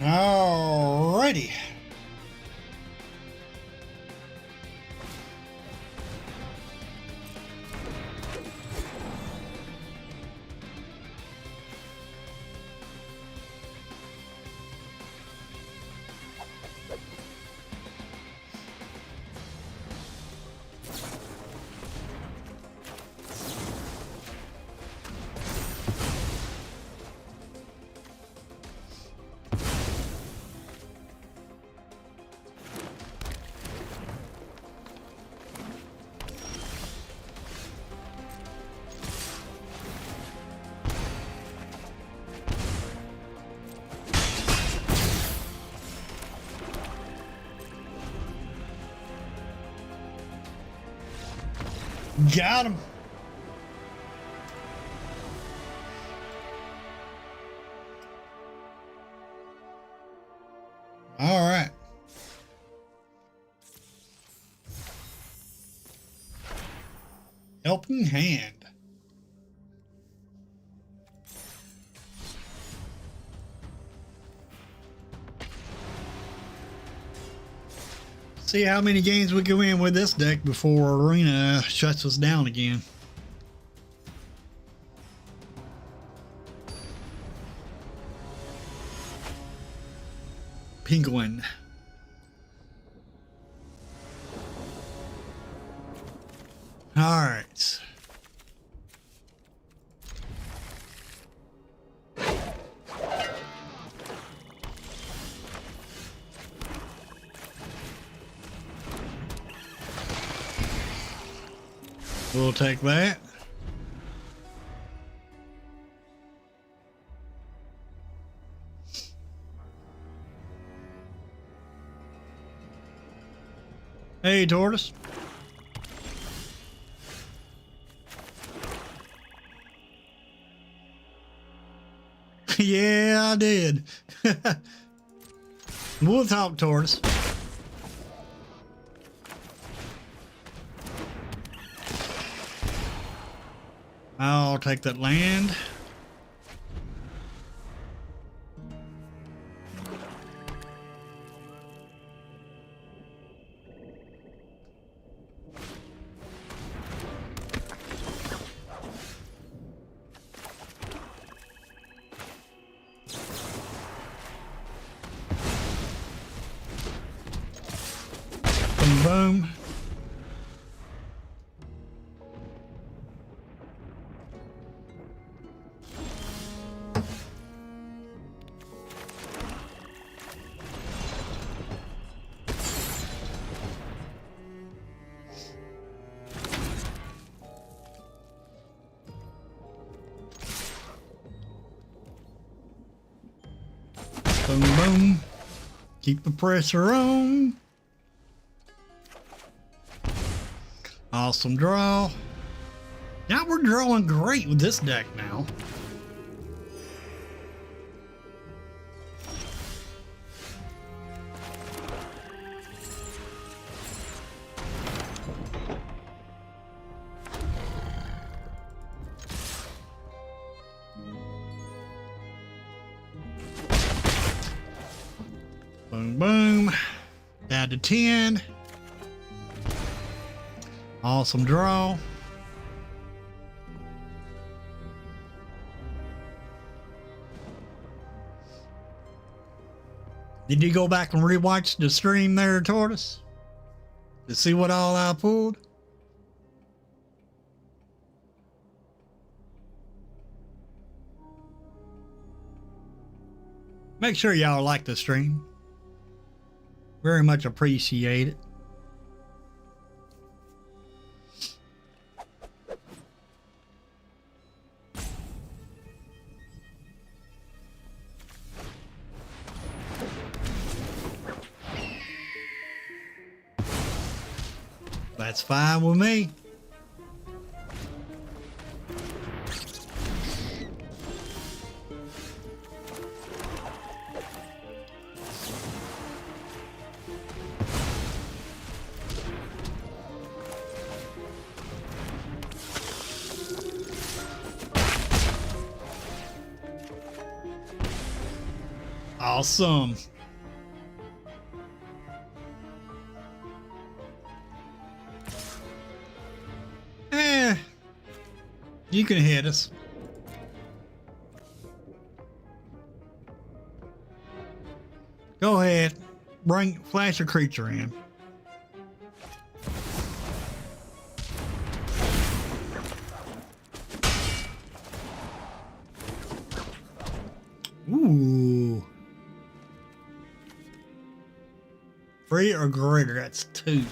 Alrighty. Got him. All right. Helping hand. See how many games we can win with this deck before Arena shuts us down again. penguin. All right. We'll take that. Hey, tortoise. Yeah, I did. We'll talk, tortoise. I'll take that land. Boom, boom. Boom, boom. Keep the pressure on. Awesome draw. Now we're drawing great with this deck now. Boom, boom. Down to 10. Awesome draw. Did you go back and rewatch the stream there, Tortoise? To see what all I pulled? Make sure y'all like the stream. Very much appreciate it. That's fine with me. Awesome. You can hit us. Go ahead. Flash a creature in. Ooh. 3 or greater, that's 2.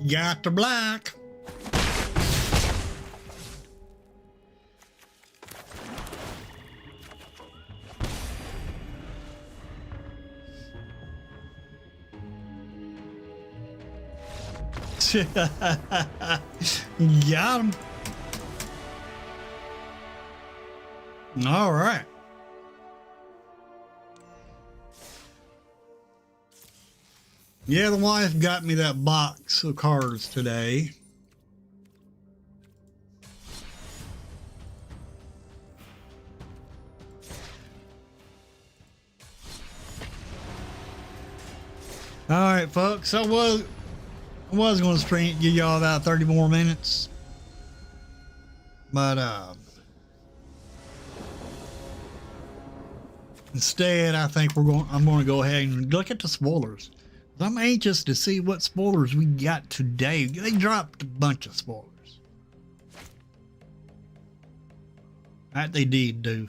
Got the black. Got him. All right. Yeah, the wife got me that box of cards today. All right, folks. I was going to stream, give y'all about 30 more minutes, but instead, I think I'm going to go ahead and look at the spoilers. I'm anxious to see what spoilers we got today. They dropped a bunch of spoilers. That they did do.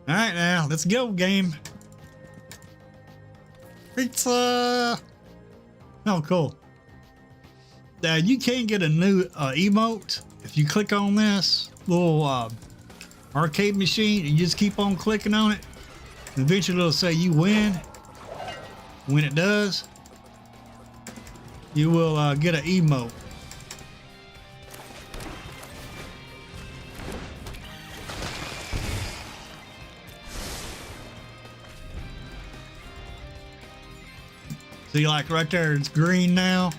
All right, now let's go, game. Pizza. Oh, cool. Now you can get a new emote if you click on this little arcade machine and you just keep on clicking on it. Eventually it'll say you win. When it does, you will get an emote. See, like right there, it's green now.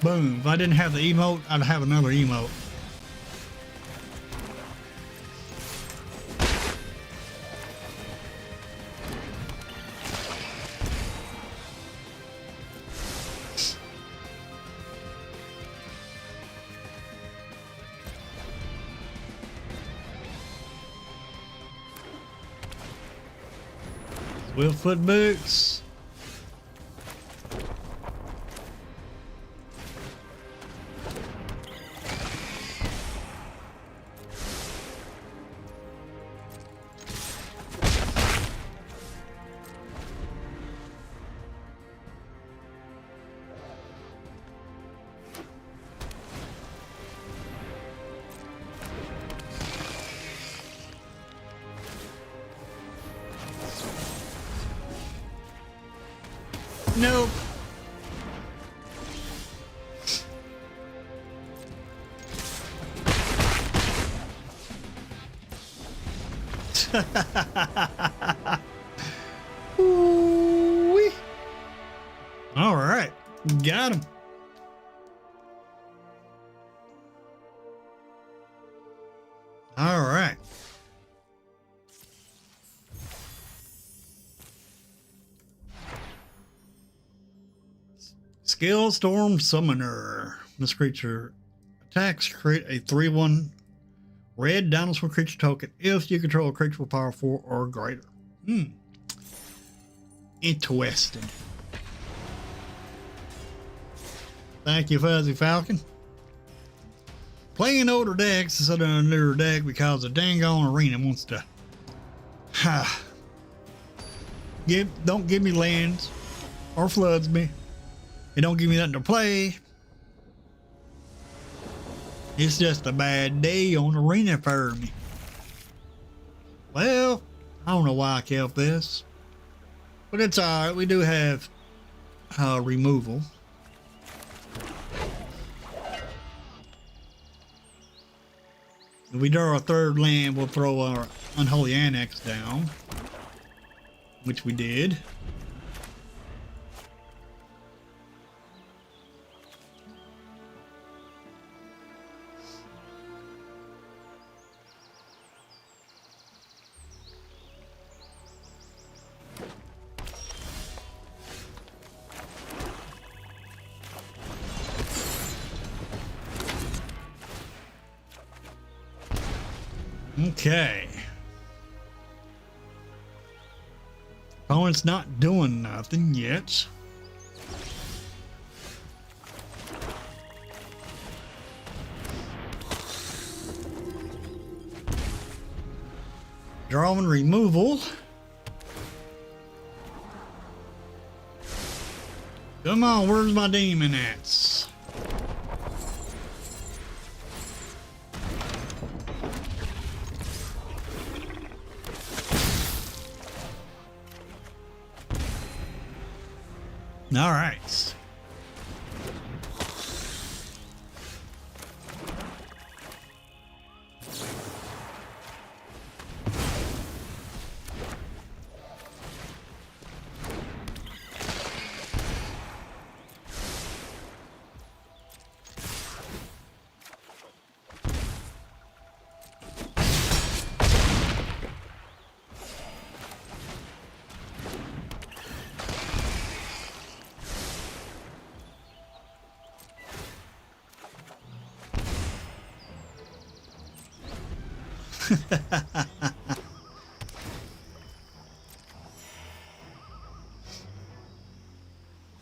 Boom. If I didn't have the emote, I'd have another emote. Wheelfoot boots. Nope. Ooh-wee. All right, got him. All right. Skill Storm Summoner. This creature attacks, create a 3/1 red dinosaur creature token if you control a creature with power 4 or greater. Interesting. Thank you, Fuzzy Falcon. Playing older decks instead of a newer deck because the dang on arena wants to don't give me lands or floods me. It don't give me nothing to play. It's just a bad day on arena for me. Well, I don't know why I kept this, but it's alright. We do have removal. If we draw a third land, we'll throw our Unholy Annex down, which we did. Okay. Opponent's not doing nothing yet. Drawing removal. Come on, where's my demon at? All right.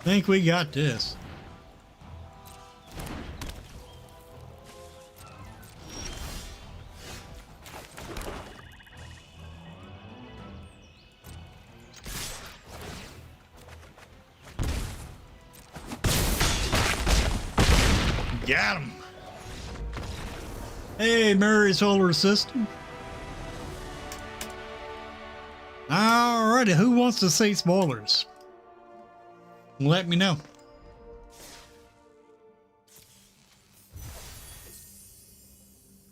Think we got this. Got him. Hey, Merry Solar System. Alrighty, who wants to see spoilers? Let me know.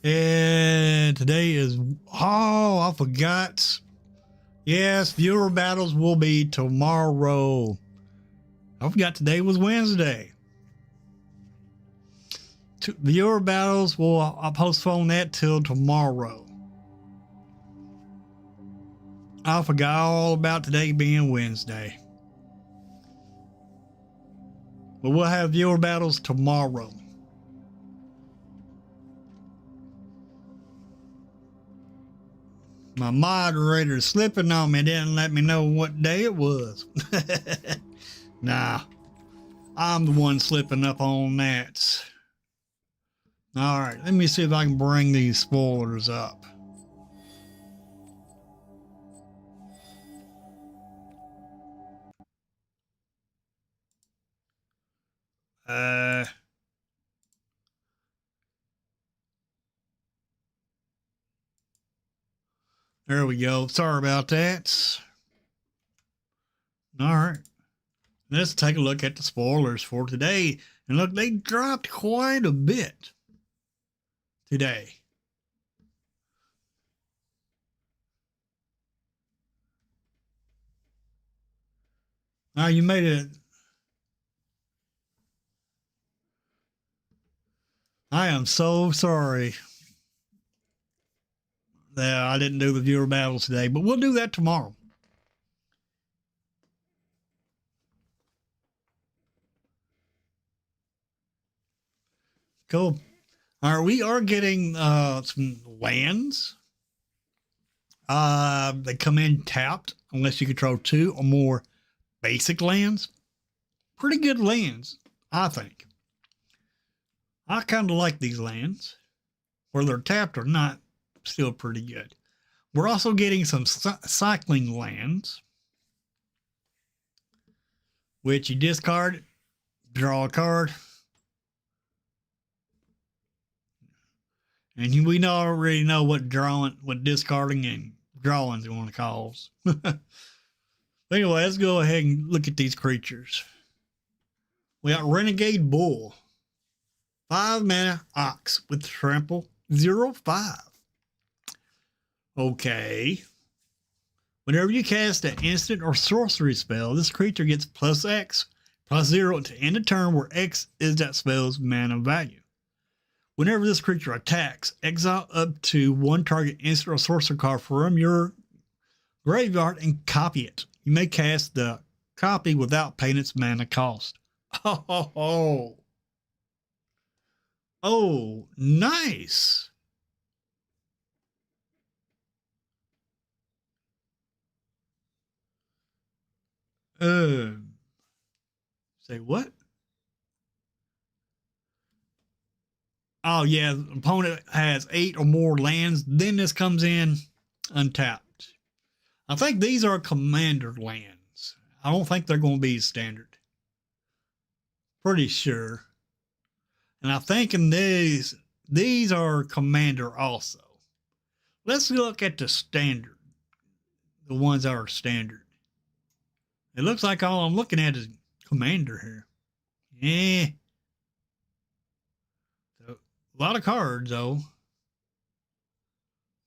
And today is, oh, I forgot. Yes, viewer battles will be tomorrow. I forgot today was Wednesday. Viewer battles I'll postpone that till tomorrow. I forgot all about today being Wednesday. But we'll have viewer battles tomorrow. My moderator slipping on me, didn't let me know what day it was. Nah, I'm the one slipping up on that. All right, let me see if I can bring these spoilers up. There we go. Sorry about that. All right. Let's take a look at the spoilers for today. And look, they dropped quite a bit today. Now you made it. I am so sorry that I didn't do the viewer battles today, but we'll do that tomorrow. Cool. All right, we are getting some lands. They come in tapped unless you control 2 or more basic lands. Pretty good lands, I think. I kind of like these lands. Whether they're tapped or not, still pretty good. We're also getting some cycling lands, which you discard, draw a card, and we already know what discarding and drawing is going to cause. Anyway, let's go ahead and look at these creatures. We got Renegade Bull, 5 mana Ox with trample 0/5. Okay. Whenever you cast an instant or sorcery spell, this creature gets +X, +0 to end a turn where X is that spell's mana value. Whenever this creature attacks, exile up to 1 target instant or sorcery card from your graveyard and copy it. You may cast the copy without paying its mana cost. Oh, nice. Say what? Oh yeah, the opponent has 8 or more lands, then this comes in untapped. I think these are commander lands. I don't think they're going to be standard. Pretty sure. And I think in these are commander also. Let's look at the standard. The ones that are standard. It looks like all I'm looking at is commander here. Yeah. So, a lot of cards though.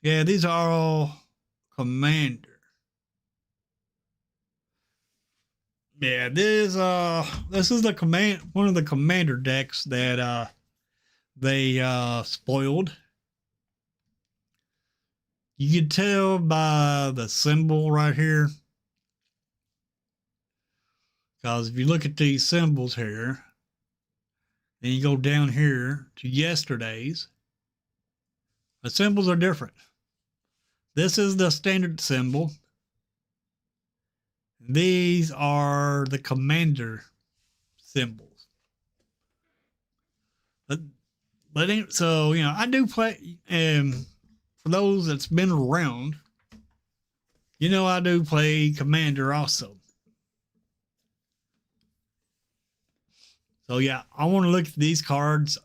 Yeah, these are all commander. Yeah, this is the one of the commander decks that they spoiled. You can tell by the symbol right here. Because if you look at these symbols here, then you go down here to yesterday's, the symbols are different. This is the standard symbol. These are the commander symbols. So, you know, I do play, for those that's been around, you know, I do play commander also. So yeah, I want to look at these cards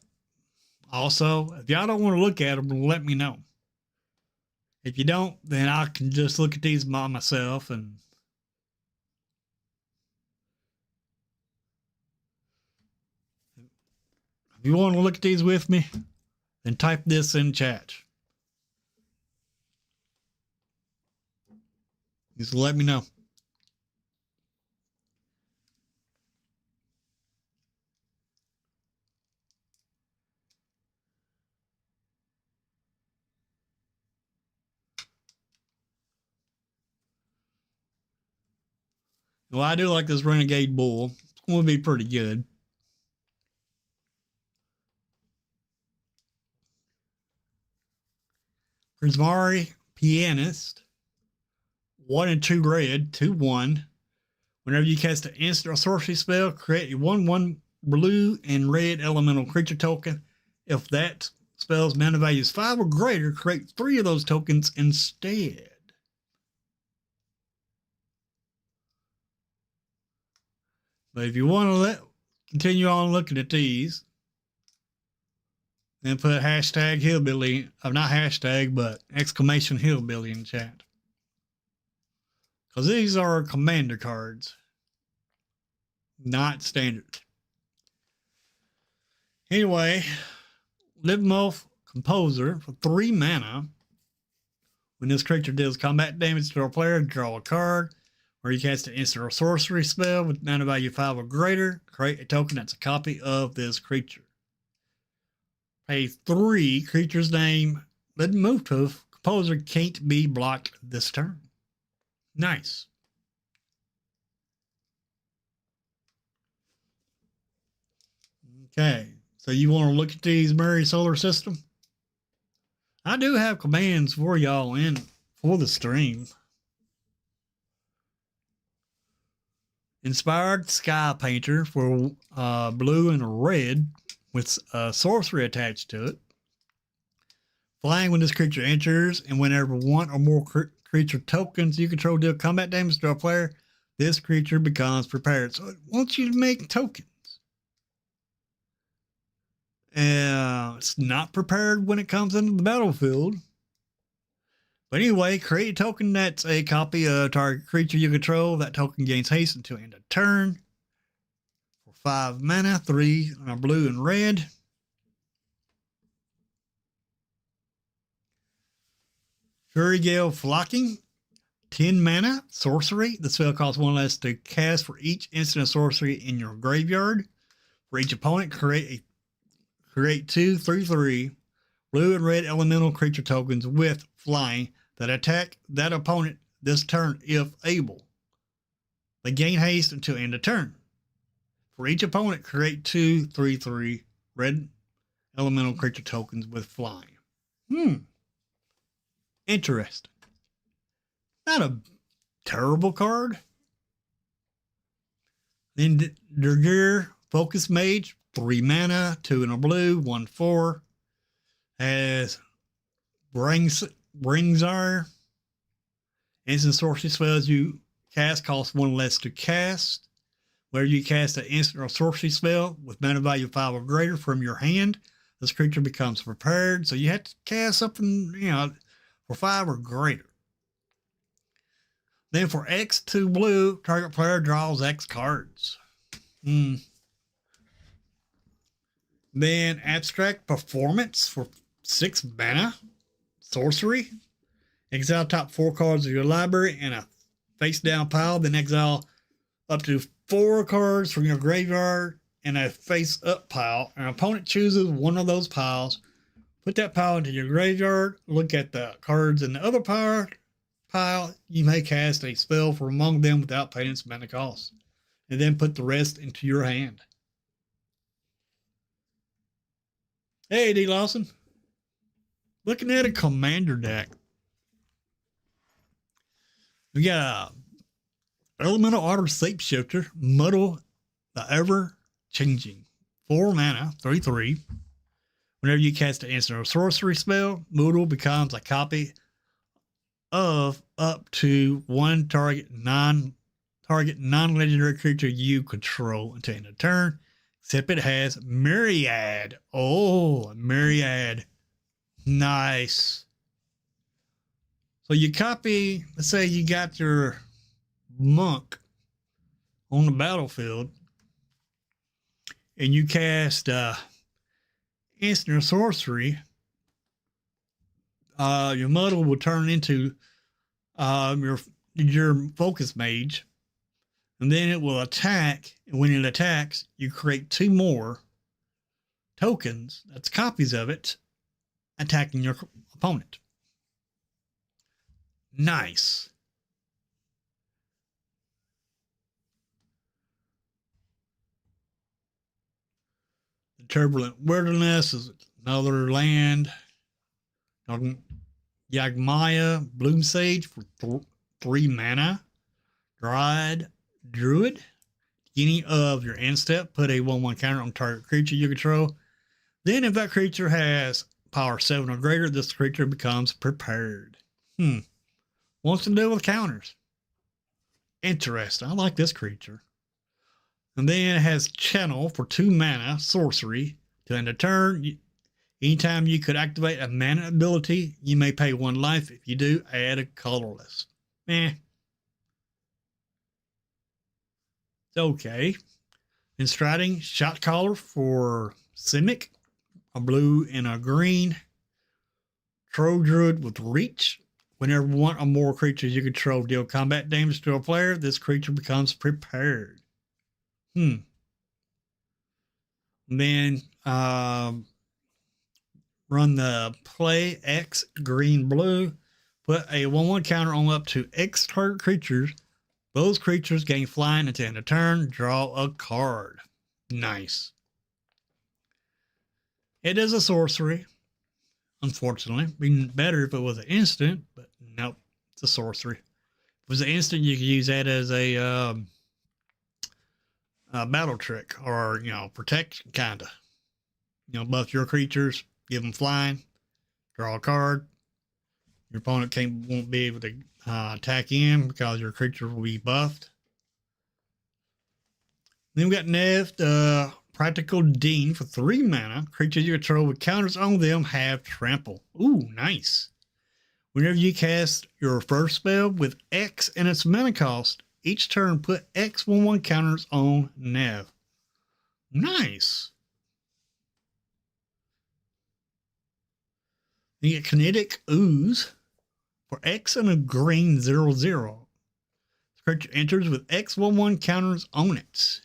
also. If y'all don't want to look at them, let me know. If you don't, then I can just look at these by myself. And if you want to look at these with me, then type this in chat. Just let me know. Well, I do like this Renegade Bull. It's going to be pretty good. Prismari Pianist. 1 and 2 red, 2/1. Whenever you cast an instant or sorcery spell, create a 1/1 blue and red elemental creature token. If that spell's mana value is 5 or greater, create 3 of those tokens instead. But if you want to continue on looking at these, then put hashtag hillbilly, not hashtag, but exclamation hillbilly in chat. Because these are commander cards, not standard. Anyway, Livmoth Composer for 3 mana. When this creature deals combat damage to a player, draw a card. Or you cast an instant or sorcery spell with mana value 5 or greater, create a token that's a copy of this creature. Pay 3, creature's name, Livmoth Composer can't be blocked this turn. Nice. Okay, so you want to look at these Mary Solar System? I do have commands for y'all in for the stream. Inspired Sky Painter for blue and red with sorcery attached to it. Flying when this creature enters, and whenever one or more creature tokens you control deal combat damage to a player, this creature becomes prepared. So it wants you to make tokens. It's not prepared when it comes into the battlefield. But anyway, create a token that's a copy of target creature you control. That token gains haste until end of turn. For 5 mana, 3 blue and red. Fury Gale Flocking, 10 mana, sorcery. The spell costs 1 less to cast for each instant of sorcery in your graveyard. For each opponent, create 2 3/3 blue and red elemental creature tokens with flying that attack that opponent this turn if able. They gain haste until end of turn. For each opponent, create 2 3/3 red elemental creature tokens with flying. Interesting. Not a terrible card. Then Durgir Focus Mage, 3 mana, 2 and a blue, 1/4. Has Bringzar. Instant sorcery spells you cast cost 1 less to cast. Where you cast an instant or sorcery spell with mana value 5 or greater from your hand, this creature becomes prepared. So you have to cast something, for 5 or greater. Then for X 2 blue, target player draws X cards. Then Abstract Performance for 6 mana. Sorcery. Exile top 4 cards of your library in a face down pile. Then exile up to 4 cards from your graveyard in a face up pile. An opponent chooses one of those piles. Put that pile into your graveyard. Look at the cards in the other pile. You may cast a spell from among them without paying its mana cost. And then put the rest into your hand. Hey, D. Lawson. Looking at a commander deck. We got Elemental Otter Shapeshifter, Muddle the Ever Changing. 4 mana, 3/3. Whenever you cast an instant or sorcery spell, Muddle becomes a copy of up to one target non-legendary creature you control until end of turn, except it has Myriad. Oh, Myriad. Nice. So you copy, let's say you got your monk on the battlefield and you cast instant or sorcery, your Muddle will turn into your focus mage, and then it will attack, and when it attacks, you create 2 more tokens, that's copies of it, attacking your opponent. Nice. The Turbulent Wilderness is another land. Yagmaya Bloom Sage for 3 mana. Dryad Druid. Beginning of your end step, put a 1/1 counter on target creature you control. Then if that creature has power 7 or greater, this creature becomes prepared. Wants to deal with counters. Interesting. I like this creature. And then it has Channel for 2 mana, sorcery. To end a turn, anytime you could activate a mana ability, you may pay 1 life. If you do, add a colorless. It's okay. Then Striding Shot Caller for Simic, a blue and a green. Troll Druid with Reach. Whenever one or more creatures you control deal combat damage to a player, this creature becomes prepared. Then run the play X green blue. Put a 1/1 counter on up to X target creatures. Those creatures gain flying until end of turn. Draw a card. Nice. It is a sorcery. Unfortunately, it'd be better if it was an instant, but nope, it's a sorcery. If it was an instant, you could use that as a battle trick, or protection kinda. Buff your creatures, give them flying, draw a card. Your opponent won't be able to attack in because your creature will be buffed. Then we got Nev, Practical Dean for 3 mana. Creatures you control with counters on them have trample. Ooh, nice. Whenever you cast your first spell with X and its mana cost, each turn put X 1/1 counters on Nev. Nice. You get Kinetic Ooze for X and a green 0/0. This creature enters with X 1/1 counters on it.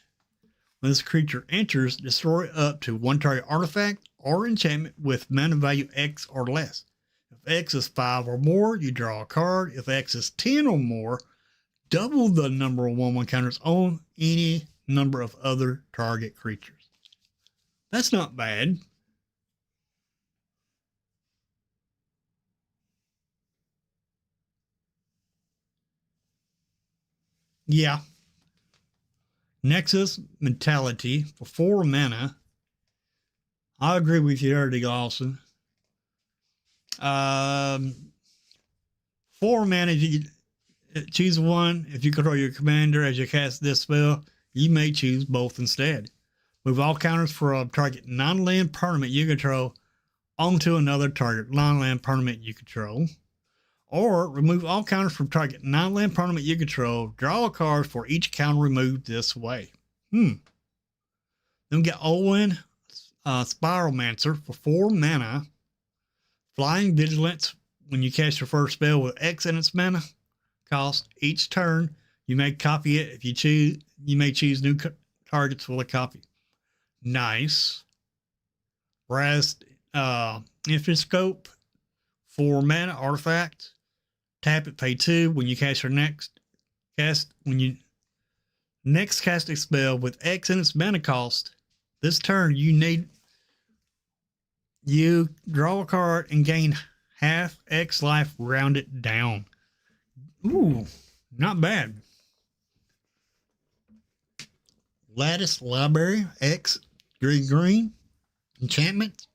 When this creature enters, destroy up to 1 target artifact or enchantment with mana value X or less. If X is 5 or more, you draw a card. If X is 10 or more, double the number of 1/1 counters on any number of other target creatures. That's not bad. Yeah. Nexus Mentality for 4 mana. I agree with you there, D. Lawson. 4 mana, you choose one. If you control your commander as you cast this spell, you may choose both instead. Move all counters for a target non-land permanent you control onto another target non-land permanent you control. Or remove all counters from target non-land permanent you control. Draw a card for each counter removed this way. Then we get Owen, Spiralmancer for 4 mana. Flying Vigilance. When you cast your first spell with X in its mana cost, each turn you may copy it. If you choose, you may choose new targets with a copy. Nice. Whereas Infoscope, 4 mana artifact. Tap it, pay 2. When you cast your next cast a spell with X in its mana cost, this turn you draw a card and gain half X life rounded down. Ooh, Not bad. Lattice Library X green enchantment.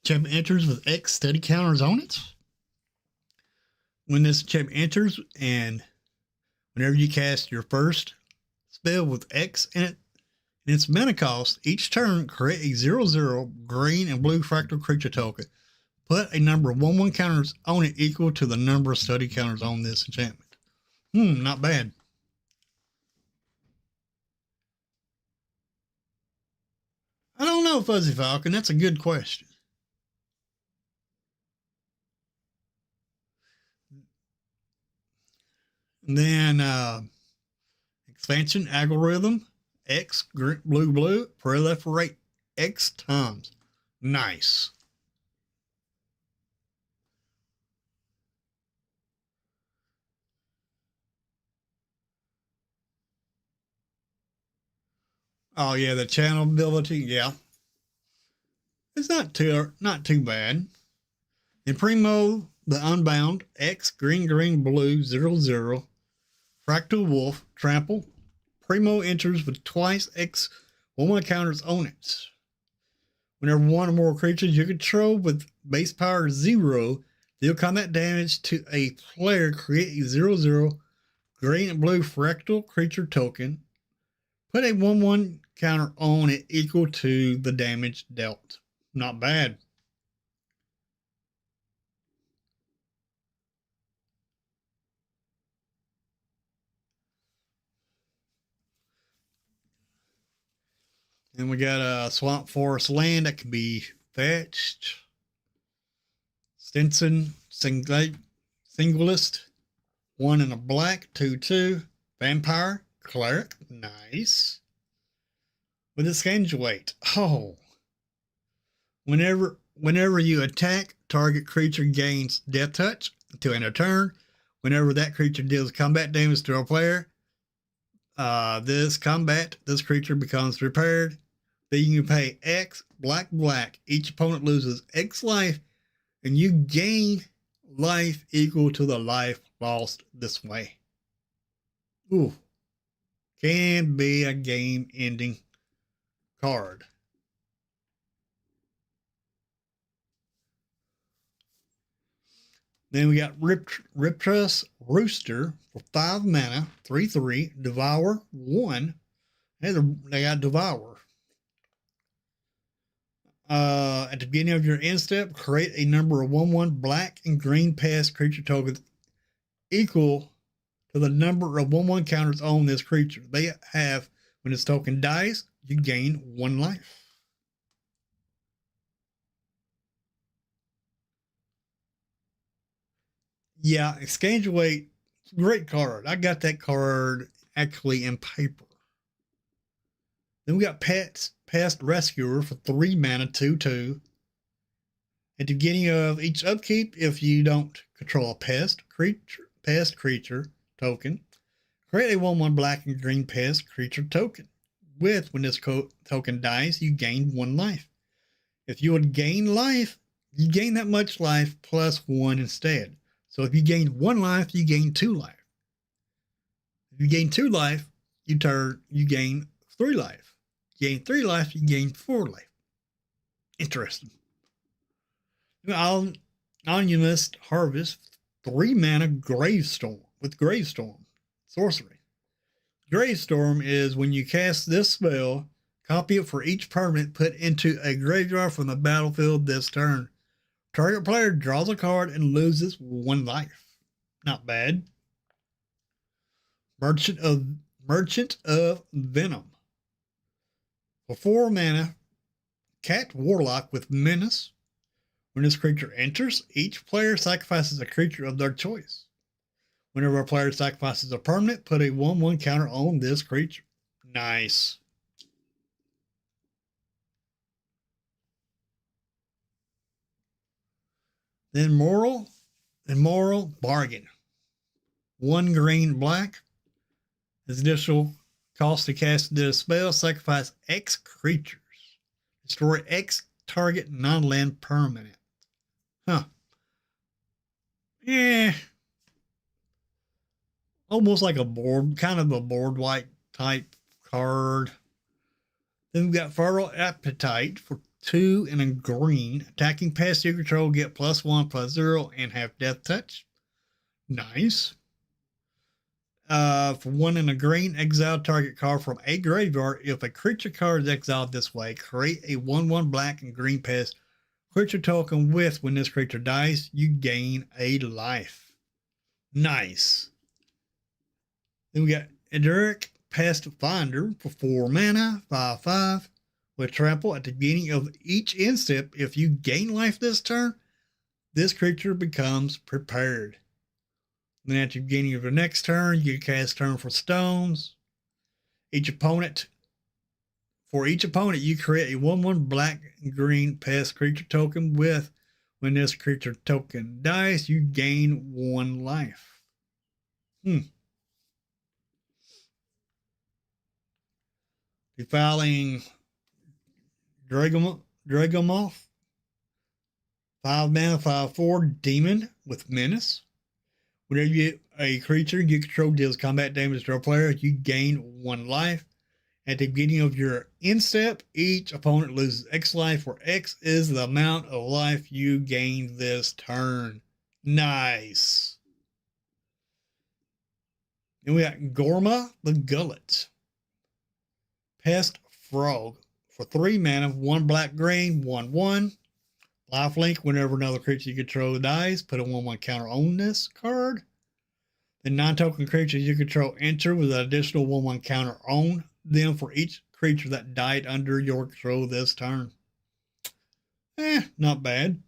Enchantment enters with X study counters on it. When this enchantment enters, and whenever you cast your first spell with X in it, and its mana cost, each turn create a 0/0 green and blue fractal creature token. Put a number of 1/1 counters on it equal to the number of study counters on this enchantment. Not bad. I don't know, Fuzzy Falcon. That's a good question. And then expansion algorithm X blue proliferate X times. Nice. Oh yeah, the channel ability, yeah. It's not too bad. And Primo, the Unbound, X green blue 0/0, Fractal Wolf, trample. Primo enters with twice X 1/1 counters on it. Whenever one or more creatures you control with base power 0 deal combat damage to a player, create a 0/0 green and blue fractal creature token. Put a 1/1 counter on it equal to the damage dealt. Not bad. And we got a Swamp Forest land that can be fetched. Stinson, Singlist, 1 and a black, 2/2. Vampire, Cleric, nice. With Exsanguinate. Oh. Whenever you attack, target creature gains Death Touch until end of turn. Whenever that creature deals combat damage to a player, this creature becomes repaired. Then you pay X, black. Each opponent loses X life, and you gain life equal to the life lost this way. Ooh. Can be a game-ending card. Then we got Riptrus Rooster for 5 mana, 3/3, Devour 1. They got Devour. At the beginning of your end step, create a number of 1/1 black and green pest creature tokens equal to the number of 1/1 counters on this creature. They have, when this token dies, you gain 1 life. Yeah, Exsanguinate, great card. I got that card actually in paper. Then we got Pest Rescuer for 3 mana, 2/2. At the beginning of each upkeep, if you don't control a pest creature token, create a 1/1 black and green pest creature token. When this token dies, you gain 1 life. If you would gain life, you gain that much life plus 1 instead. So if you gain 1 life, you gain 2 life. If you gain 2 life, you gain 3 life. You gain 3 life, you gain 4 life. Interesting. Onumist Harvest, 3 mana Gravestorm with Gravestorm sorcery. Gravestorm is when you cast this spell, copy it for each permanent put into a graveyard from the battlefield this turn. Target player draws a card and loses 1 life. Not bad. Merchant of Venom. For 4 mana, Cat Warlock with Menace. When this creature enters, each player sacrifices a creature of their choice. Whenever a player sacrifices a permanent, put a 1/1 counter on this creature. Nice. Then Moral Bargain. 1 green black. His initial cost to cast this spell, sacrifice X creatures. Destroy X target non-land permanent. Huh. Yeah. almost like a board, kind of a board white type card. Then we've got Feral Appetite for 2 and a green. Attacking past you control, get +1/+0 and have death touch. Nice. For 1 and a green, exile target card from a graveyard. If a creature card is exiled this way, create a 1/1 black and green pest creature token with, when this creature dies, you gain a life. Nice. Then we got Ederic Pest Finder for 4 mana, 5/5, with trample. At the beginning of each end step, if you gain life this turn, this creature becomes prepared. Then at the beginning of the next turn, you cast Turn for Stones. For each opponent, you create a 1/1 black and green pest creature token with, when this creature token dies, you gain 1 life. Defiling Dragomoth. 5 mana, 5/4 demon with menace. Whenever a creature you control deals combat damage to a player, you gain 1 life. At the beginning of your end step, each opponent loses X life, where X is the amount of life you gain this turn. Nice. Then we got Gorma the Gullet. Pest Frog for 3 mana, 1 black green, 1/1. Lifelink, whenever another creature you control dies, put a 1/1 counter on this card. The 9-token creatures you control enter with an additional 1/1 counter on them for each creature that died under your control this turn. Not bad.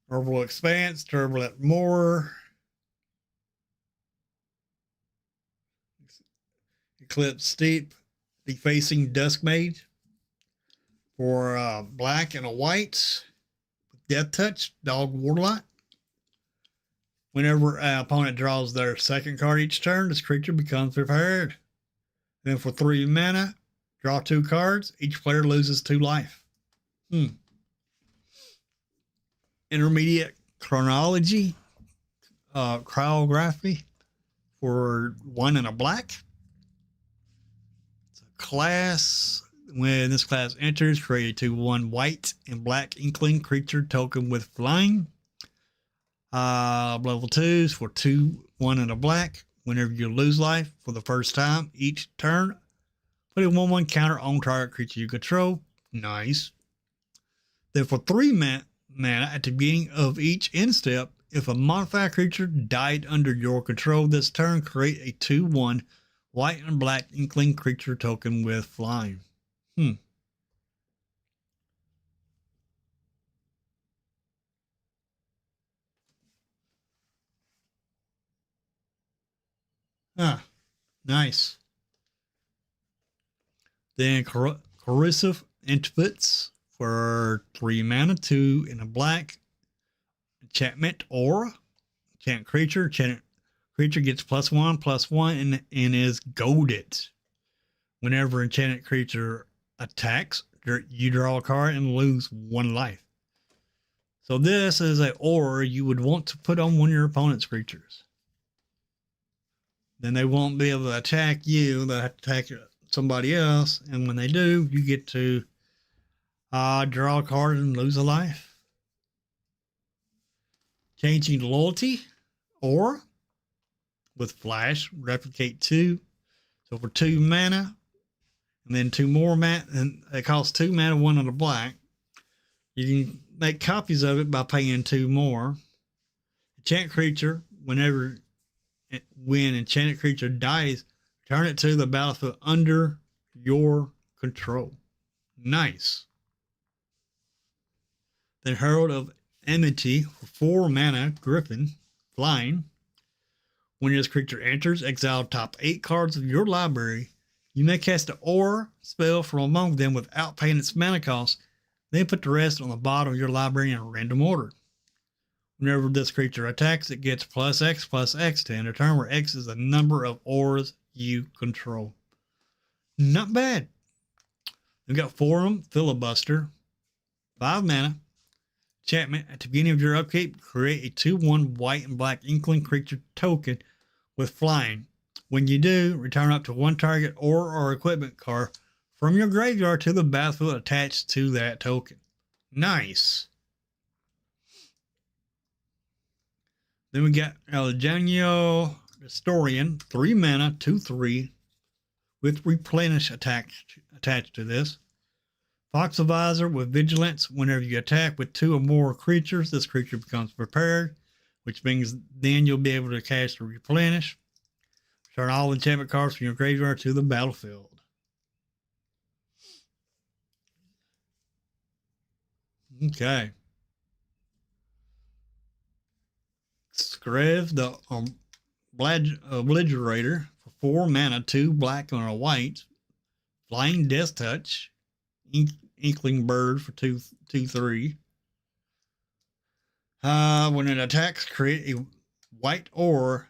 Orbital Expanse, Turbulent Moor, Eclipse Steep, Defacing Duskmage for black and a white. Death Touch, Dog Warlock. Whenever an opponent draws their second card each turn, this creature becomes prepared. Then for 3 mana, draw 2 cards. Each player loses 2 life. Intermediate Chronology, Cryography for 1 and a black. It's a class. When this class enters, create a 2/1 white and black Inkling creature token with flying. Level 2s for 2, 1 and a black. Whenever you lose life for the first time each turn, put a 1/1 counter on target creature you control. Nice. Then for 3 mana at the beginning of each end step, if a modified creature died under your control this turn, create a 2/1 white and black Inkling creature token with flying. Nice. Then Corrosive Inputs for 3 mana, 2 and a black. Enchantment Aura. Enchant creature. Enchant creature gets +1/+1 and is goaded. Whenever enchanted creature attacks, you draw a card and lose 1 life. So this is an aura you would want to put on one of your opponent's creatures. Then they won't be able to attack you. They'll have to attack somebody else. And when they do, you get to draw a card and lose a life. Changing Loyalty Aura with Flash. Replicate 2. So for 2 mana. And then 2 more mana. And it costs 2 mana, 1 of the black. You can make copies of it by paying 2 more. Enchant creature. When enchanted creature dies, turn it to the battlefield under your control. Nice. Then Herald of Enmity for 4 mana, Griffin, flying. When this creature enters, exile top 8 cards of your library. You may cast an aura spell from among them without paying its mana cost. Then put the rest on the bottom of your library in a random order. Whenever this creature attacks, it gets +X/+X to end a turn, where X is the number of auras you control. Not bad. We've got Forum Filibuster, 5 mana, enchantment. At the beginning of your upkeep, create a 2/1 white and black Inkling creature token with flying. When you do, return up to one target or equipment card from your graveyard to the battlefield attached to that token. Nice. Then we got Aljanio Historian, 3 mana, 2/3, with Replenish attached to this. Fox Advisor with Vigilance. Whenever you attack with 2 or more creatures, this creature becomes prepared, which means then you'll be able to cast the Replenish. Return all enchantment cards from your graveyard to the battlefield. Okay. Skrev, the Obliterator, for 4 mana, 2 black and a white. Flying Death Touch. Inkling Bird for 2/3. When it attacks, create a white or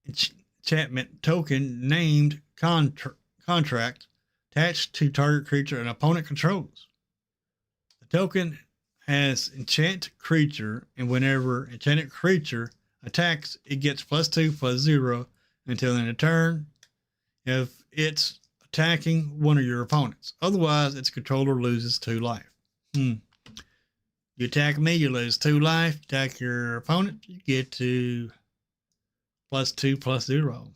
enchantment token named Contract attached to target creature an opponent controls. The token has enchant creature, and whenever enchanted creature attacks, it gets +2/+0 until end of turn if it's attacking one of your opponents. Otherwise, its controller loses 2 life. You attack me, you lose 2 life. Attack your opponent, you get to +2/+0.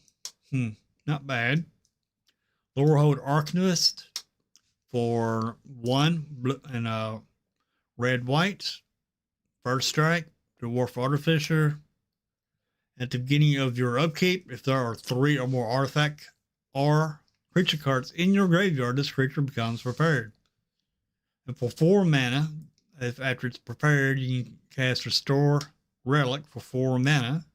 Not bad. Lorehold Arcanist for 1 blue and red white. First strike, Dwarf Artificer. At the beginning of your upkeep, if there are 3 or more artifact or creature cards in your graveyard, this creature becomes prepared. And for 4 mana, if after it's prepared, you can cast Restore Relic for 4 mana.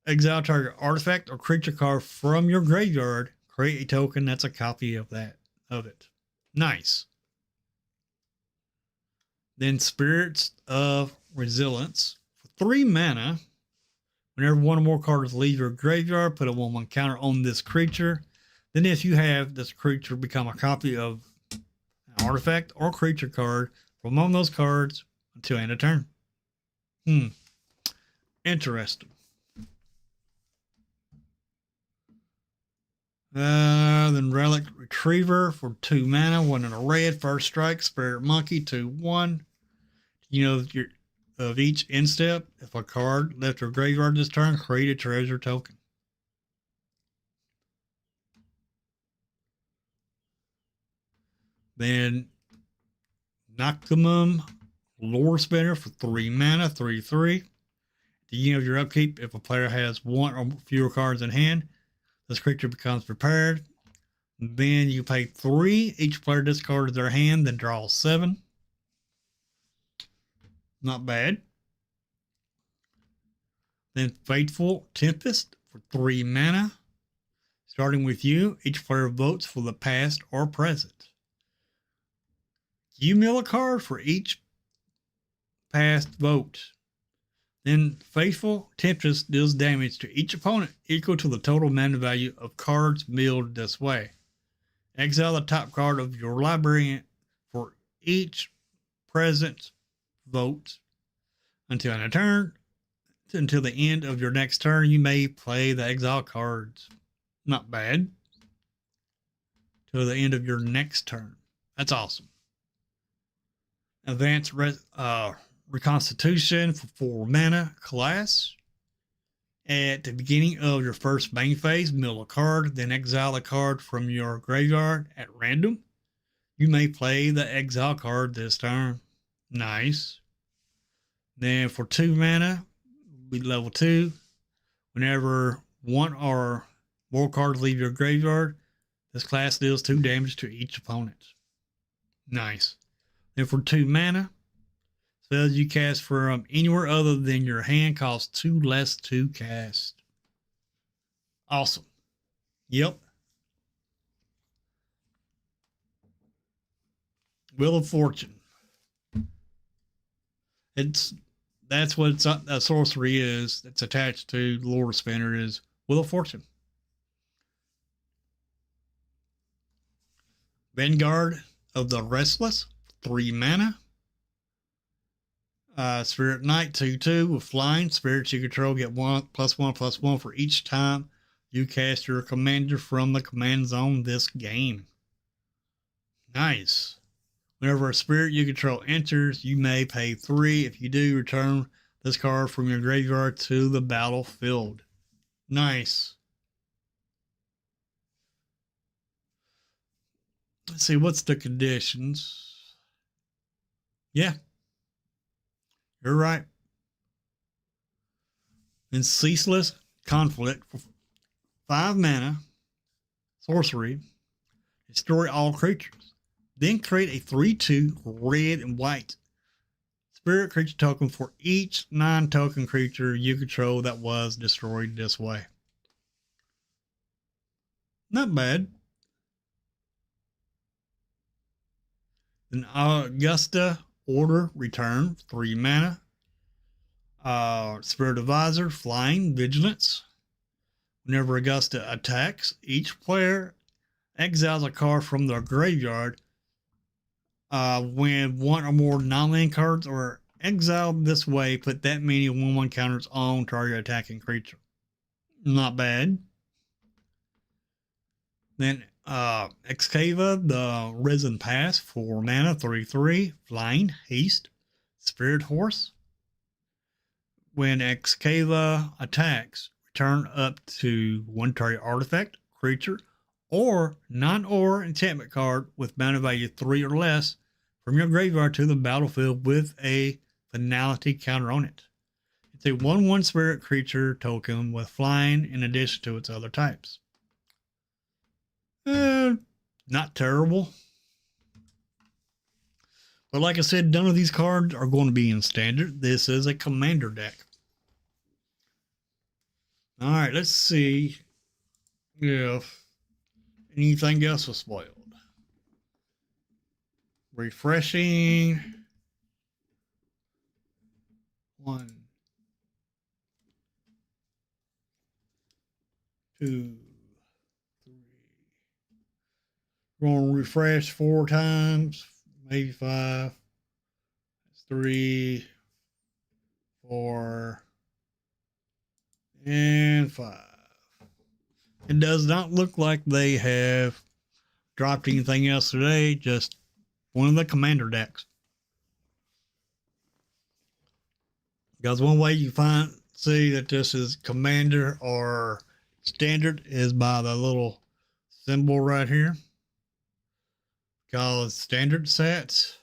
Exile target artifact or creature card from your graveyard. Create a token that's a copy of it. Nice. Then Spirits of Resilience for 3 mana. Whenever 1 or more cards leave your graveyard, put a 1/1 counter on this creature. Then if you have this creature become a copy of an artifact or creature card from among those cards until end of turn. Interesting. Then Relic Retriever for 2 mana, 1 and a red. First strike, Spirit Monkey, 2/1. You know of each instep, if a card left your graveyard this turn, create a treasure token. Then Noctimum Lore Spinner for 3 mana, 3/3. At the end of your upkeep, if a player has 1 or fewer cards in hand, this creature becomes prepared. Then you pay 3. Each player discards their hand, then draws 7. Not bad. Then Fateful Tempest for 3 mana. Starting with you, each player votes for the past or present. You mill a card for each past vote. Then Faithful Tempest deals damage to each opponent equal to the total mana value of cards milled this way. Exile the top card of your library for each present vote until end of turn. Until the end of your next turn, you may play the exile cards. Not bad. Till the end of your next turn. That's awesome. Advanced Reconstitution for 4 mana class. At the beginning of your first main phase, mill a card, then exile a card from your graveyard at random. You may play the exile card this turn. Nice. Then for 2 mana, with level 2, whenever 1 or more cards leave your graveyard, this class deals 2 damage to each opponent. Nice. Then for 2 mana, spells you cast from anywhere other than your hand cost 2 less to cast. Awesome. Yep. Wheel of Fortune. That's what a sorcery is. That's attached to Lore Spinner is Wheel of Fortune. Vanguard of the Restless, 3 mana. Spirit Knight 2/2 with flying. Spirits you control get 1+1/+1 for each time you cast your commander from the command zone this game. Nice. Whenever a spirit you control enters, you may pay 3. If you do, return this card from your graveyard to the battlefield. Nice. Let's see, what's the conditions? Yeah. You're right. In Ceaseless Conflict, for 5 mana, sorcery, destroy all creatures. Then create a 3/2 red and white spirit creature token for each non-token creature you control that was destroyed this way. Not bad. Then Augusta Order return, 3 mana. Spirit Advisor, flying, vigilance. Whenever Augusta attacks, each player exiles a card from their graveyard. When one or more non-land cards are exiled this way, put that many 1/1 counters on target attacking creature. Not bad. Then Excava, the Risen Pass, 4 mana, 3/3, flying, haste, Spirit Horse. When Excava attacks, return up to 1 target artifact, creature, or non-or enchantment card with mana value 3 or less from your graveyard to the battlefield with a finality counter on it. It's a 1/1 spirit creature token with flying in addition to its other types. Not terrible. But like I said, none of these cards are going to be in standard. This is a commander deck. All right, let's see if anything else was spoiled. Refreshing. 1, 2, 3. We're going to refresh 4 times, maybe 5. That's 3, 4, and 5. It does not look like they have dropped anything else today, just one of the commander decks. Because one way you see that this is commander or standard is by the little symbol right here. Called standard sets.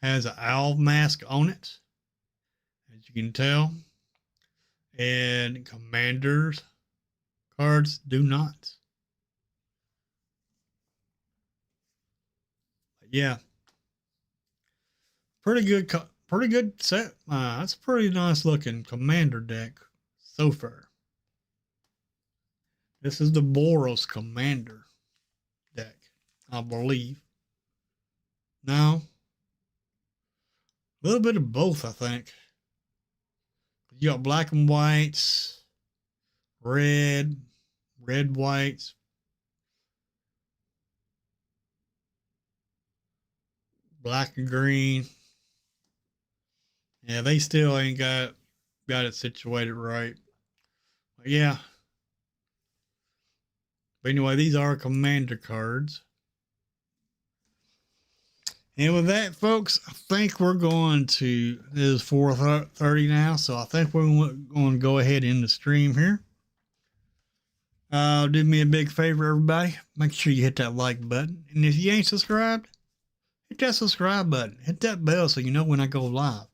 Has an owl mask on it, as you can tell. And commanders cards do not. But yeah. Pretty good set. That's a pretty nice looking commander deck so far. This is the Boros Commander deck, I believe. No. A little bit of both, I think. You got black and whites, red whites, black and green. Yeah, they still ain't got it situated right. But yeah. But anyway, these are commander cards. And with that, folks, I think we're going to, it is 4:30 now, so I think we're going to go ahead and end the stream here. Do me a big favor, everybody. Make sure you hit that like button. And if you ain't subscribed, hit that subscribe button. Hit that bell so you know when I go live.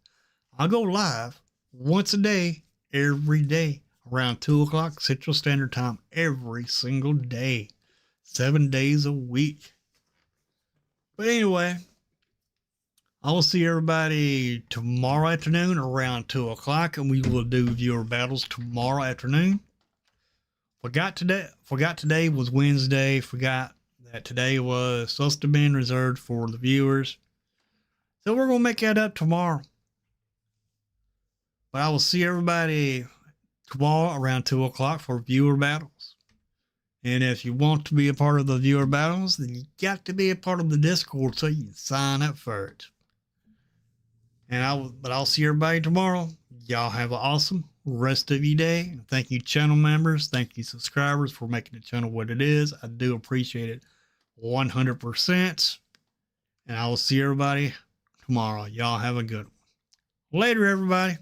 I go live once a day, every day, around 2 o'clock Central Standard Time, every single day, 7 days a week. But anyway, I will see everybody tomorrow afternoon around 2 o'clock, and we will do viewer battles tomorrow afternoon. Forgot today was Wednesday. Forgot that today was supposed to have been reserved for the viewers. So we're going to make that up tomorrow. But I will see everybody tomorrow around 2 o'clock for viewer battles. And if you want to be a part of the viewer battles, then you got to be a part of the Discord so you can sign up for it. And I'll see everybody tomorrow. Y'all have an awesome rest of your day. Thank you, channel members. Thank you, subscribers, for making the channel what it is. I do appreciate it 100%. And I will see everybody tomorrow. Y'all have a good one. Later, everybody.